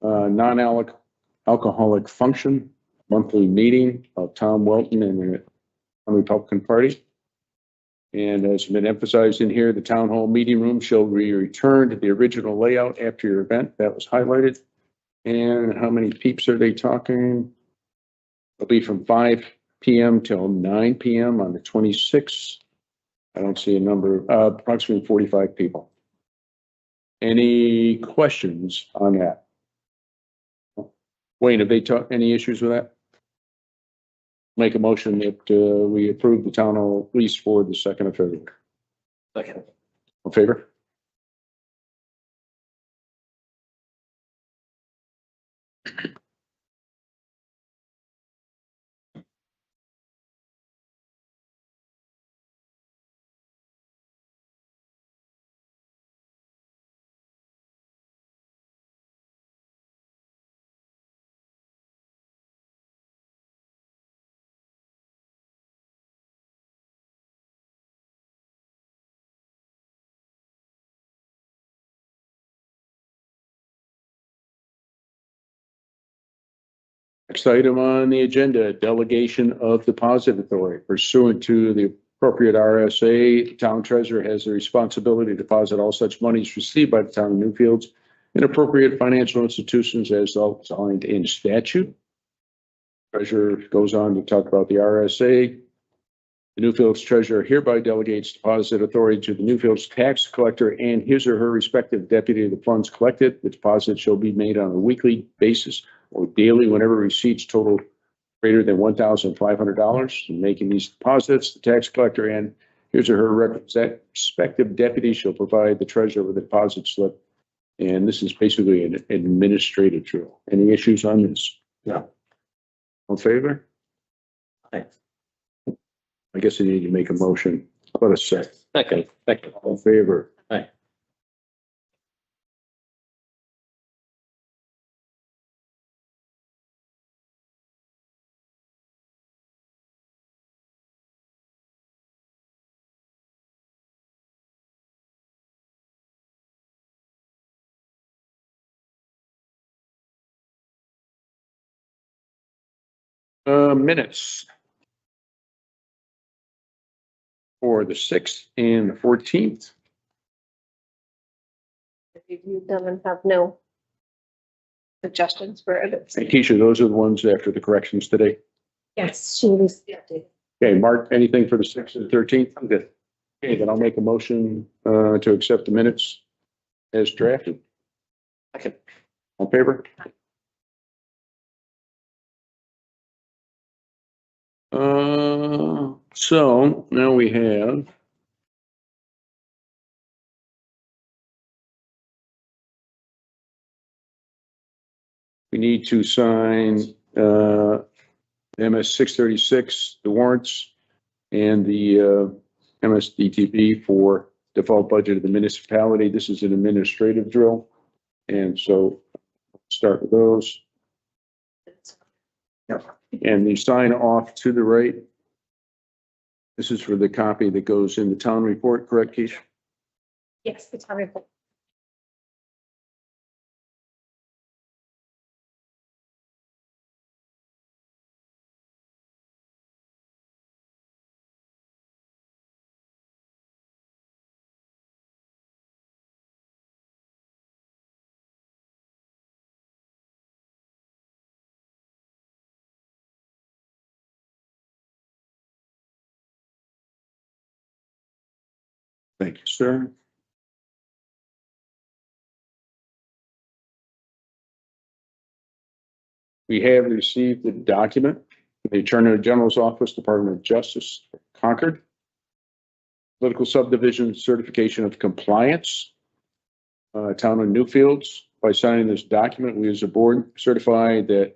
Non-alcoholic function, monthly meeting of Tom Welton and the Republican Party. And as has been emphasized in here, the town hall meeting room shall be returned to the original layout after your event. That was highlighted. And how many peeps are they talking? It'll be from 5 p.m. till 9 p.m. on the 26th. I don't see a number, approximately 45 people. Any questions on that? Wayne, have they talked, any issues with that? Make a motion that we approve the town hall lease for the 2nd of February. Second. In favor? Next item on the agenda, delegation of deposit authority pursuant to the appropriate RSA. The town treasurer has the responsibility to deposit all such monies received by the town of Newfields in appropriate financial institutions as outlined in statute. Treasurer goes on to talk about the RSA. The Newfields treasurer hereby delegates deposit authority to the Newfields tax collector and his or her respective deputy of the funds collected. The deposit shall be made on a weekly basis or daily whenever receipts total greater than $1,500. In making these deposits, the tax collector and his or her respective deputy shall provide the treasurer with a deposit slip. And this is basically an administrative drill. Any issues on this? No. All in favor? Aye. I guess I need to make a motion. How about a second? Second. All in favor? Aye. Minutes. For the 6th and the 14th. Reviewed them and have no suggestions for edits. And Keisha, those are the ones after the corrections today. Yes, she was updated. Okay, Mark, anything for the 6th and 13th? I'm good. Okay, then I'll make a motion to accept the minutes as drafted. Second. On favor? So now we have we need to sign MS 636, the warrants, and the MSDTB for default budget of the municipality. This is an administrative drill. And so start with those. And the sign off to the right. This is for the copy that goes in the town report, correct, Keisha? Yes, the town report. Thank you, sir. We have received the document from the Attorney General's Office, Department of Justice, Concord. Political subdivision certification of compliance. Town of Newfields. By signing this document, we as a board certify that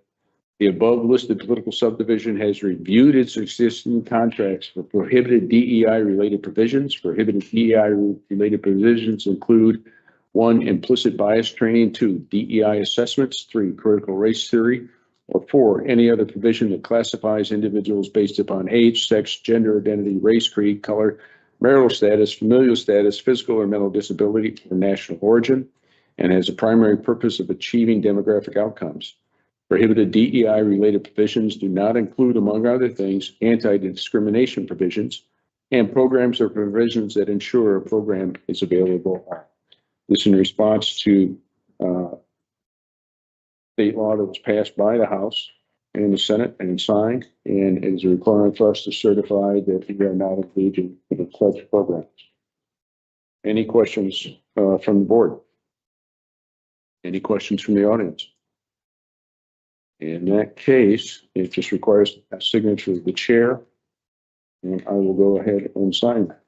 the above listed political subdivision has reviewed its existing contracts for prohibited DEI related provisions. Prohibited DEI related provisions include 1, implicit bias training, 2, DEI assessments, 3, critical race theory, or 4, any other provision that classifies individuals based upon age, sex, gender identity, race, creed, color, marital status, familial status, physical or mental disability, or national origin, and has a primary purpose of achieving demographic outcomes. Prohibited DEI related provisions do not include, among other things, anti-discrimination provisions and programs or provisions that ensure a program is available. This in response to state law that was passed by the House and the Senate and signed, and it is a requirement for us to certify that we are not engaging in such programs. Any questions from the board? Any questions from the audience? In that case, it just requires a signature of the chair, and I will go ahead and sign that.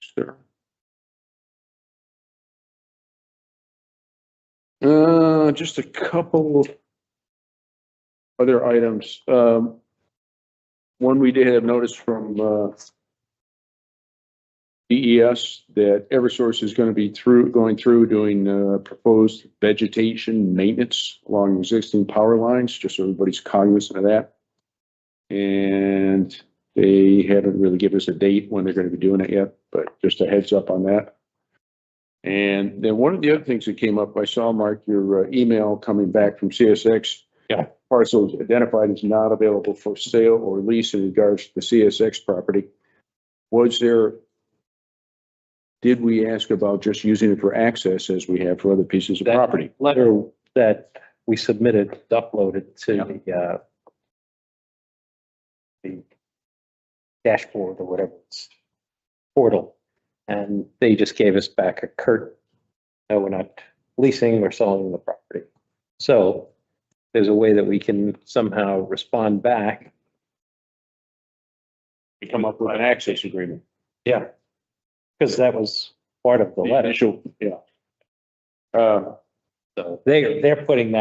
Sure. Just a couple other items. One we did have notice from DES, that Eversource is going to be going through doing proposed vegetation maintenance along existing power lines, just so everybody's cognizant of that. And they haven't really given us a date when they're going to be doing it yet, but just a heads up on that. And then one of the other things that came up, I saw, Mark, your email coming back from CSX. Yeah. Parcels identified as not available for sale or lease in regards to the CSX property. Did we ask about just using it for access as we have for other pieces of That property? letter that we submitted, uploaded to the dashboard or whatever it's portal. And they just gave us back a curt, no, we're not leasing, we're selling the property. So there's a way that we can somehow respond back. We come up with an access agreement. Yeah. Because that was part of the letter. Initial, yeah. So they're putting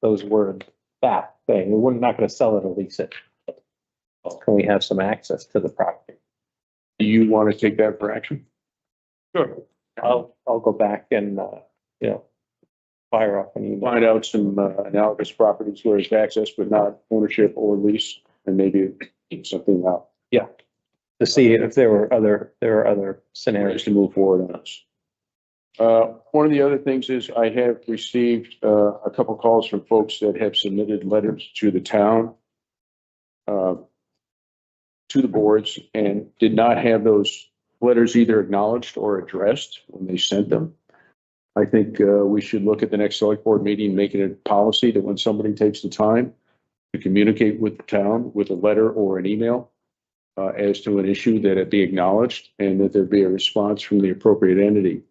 those words back, saying, we're not going to sell it or lease it. Can we have some access to the property? Do you want to take that for action? Sure. I'll go back and, fire up an email. Find out some analogous properties where it's access but not ownership or lease, and maybe something out. Yeah. To see if there are other Areas scenarios. to move forward on this. One of the other things is I have received a couple calls from folks that have submitted letters to the town, to the boards, and did not have those letters either acknowledged or addressed when they sent them. I think we should look at the next select board meeting, making it a policy that when somebody takes the time to communicate with the town with a letter or an email as to an issue, that it be acknowledged and that there be a response from the appropriate entity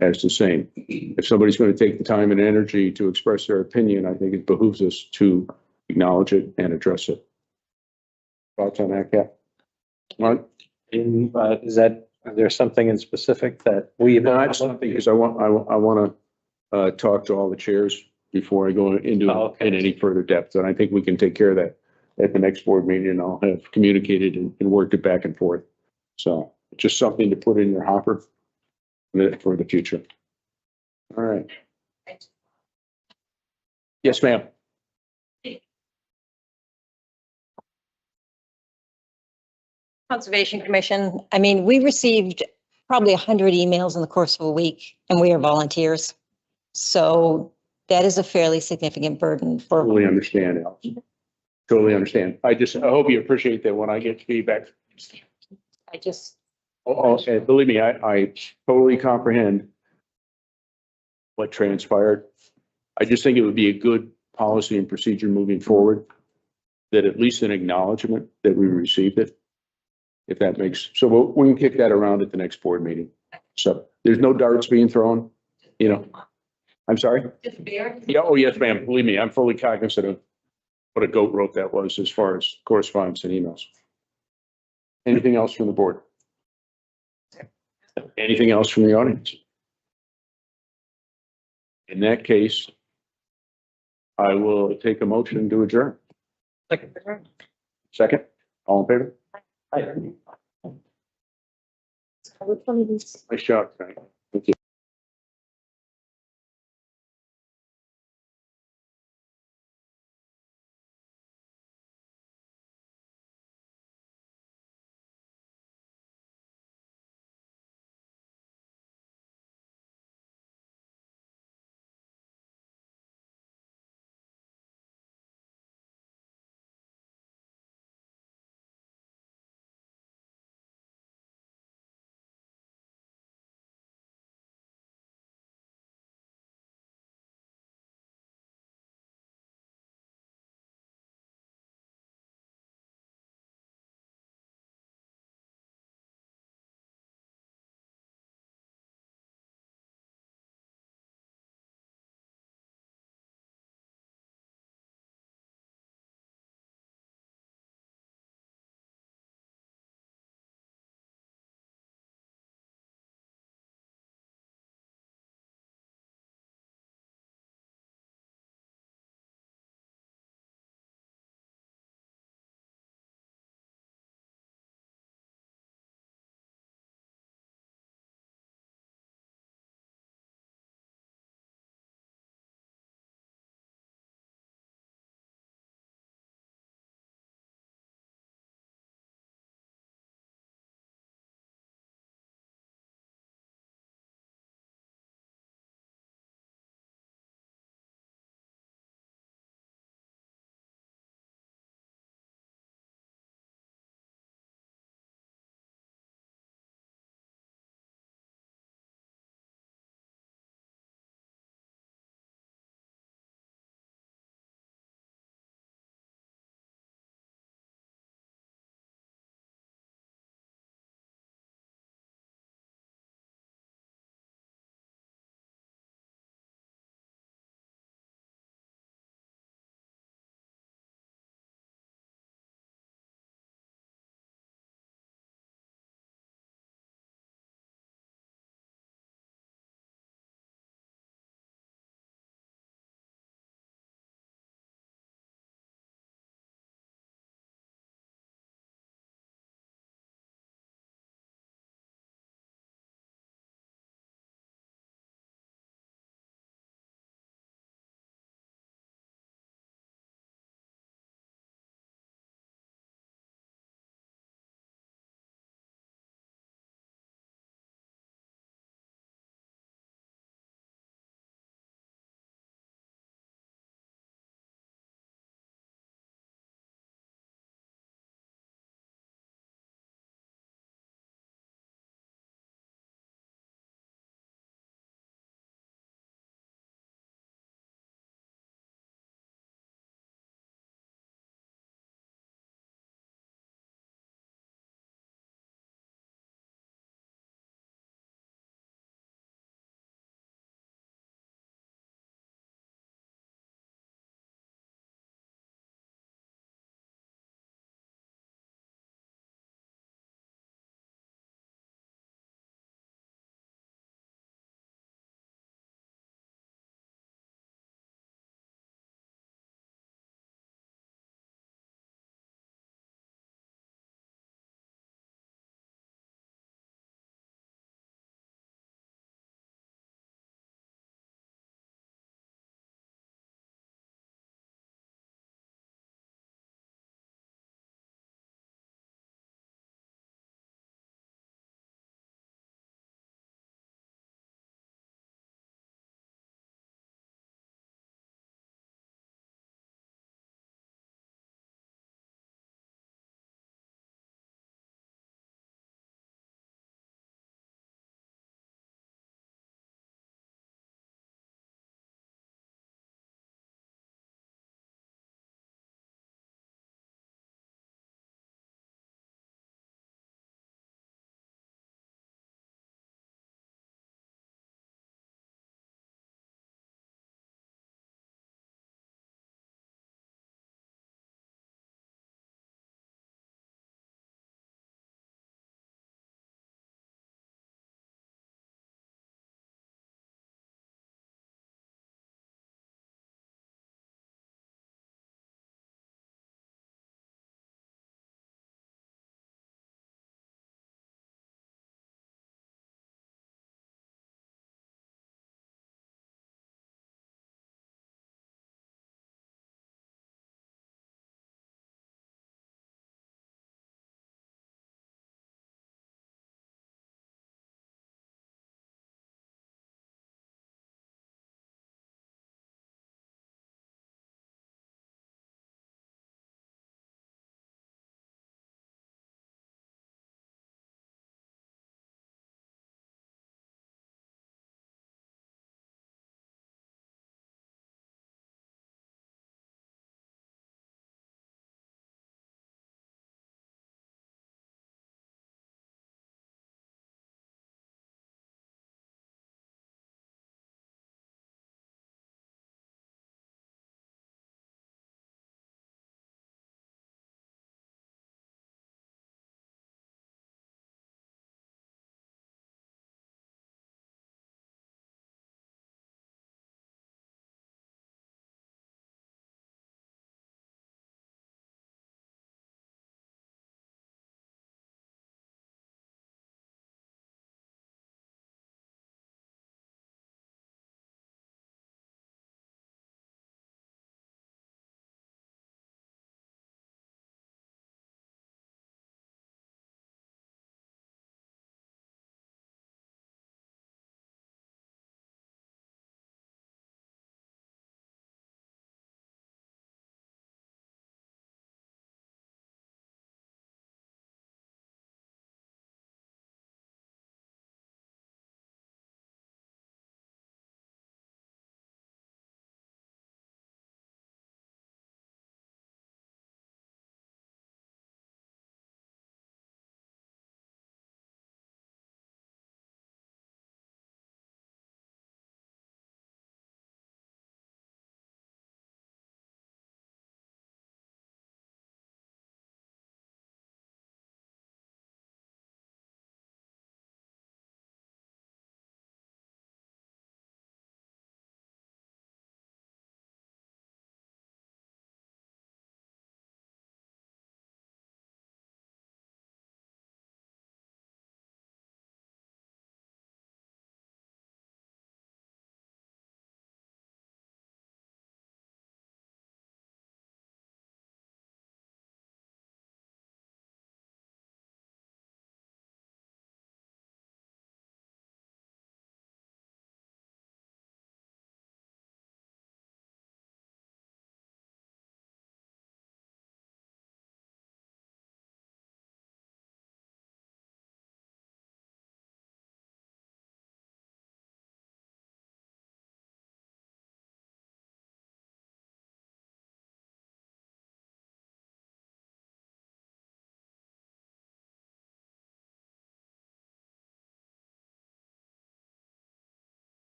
as the same. If somebody's going to take the time and energy to express their opinion, I think it behooves us to acknowledge it and address it. Thoughts on that, Cap? Mark? Is there something in specific that we? Not something, because I want to talk to all the chairs before I go into Oh, okay. in any further depth. And I think we can take care of that at the next board meeting, and I'll have communicated and worked it back and forth. So just something to put in your hopper for the future. All right. Yes, ma'am. Conservation Commission, I mean, we received probably 100 emails in the course of a week, and we are volunteers. So that is a fairly significant burden for. Totally understand, Alex. Totally understand. I hope you appreciate that when I get feedback. I just, Okay, believe me, I totally comprehend what transpired. I just think it would be a good policy and procedure moving forward, that at least an acknowledgement that we received it, if that makes, so we can kick that around at the next board meeting. So there's no darts being thrown, I'm sorry? Yeah, oh, yes, ma'am. Believe me, I'm fully cognizant of what a goat rope that was as far as correspondence and emails. Anything else from the board? Anything else from the audience? In that case, I will take a motion to adjourn. Second, all in favor? Nice job, Frank.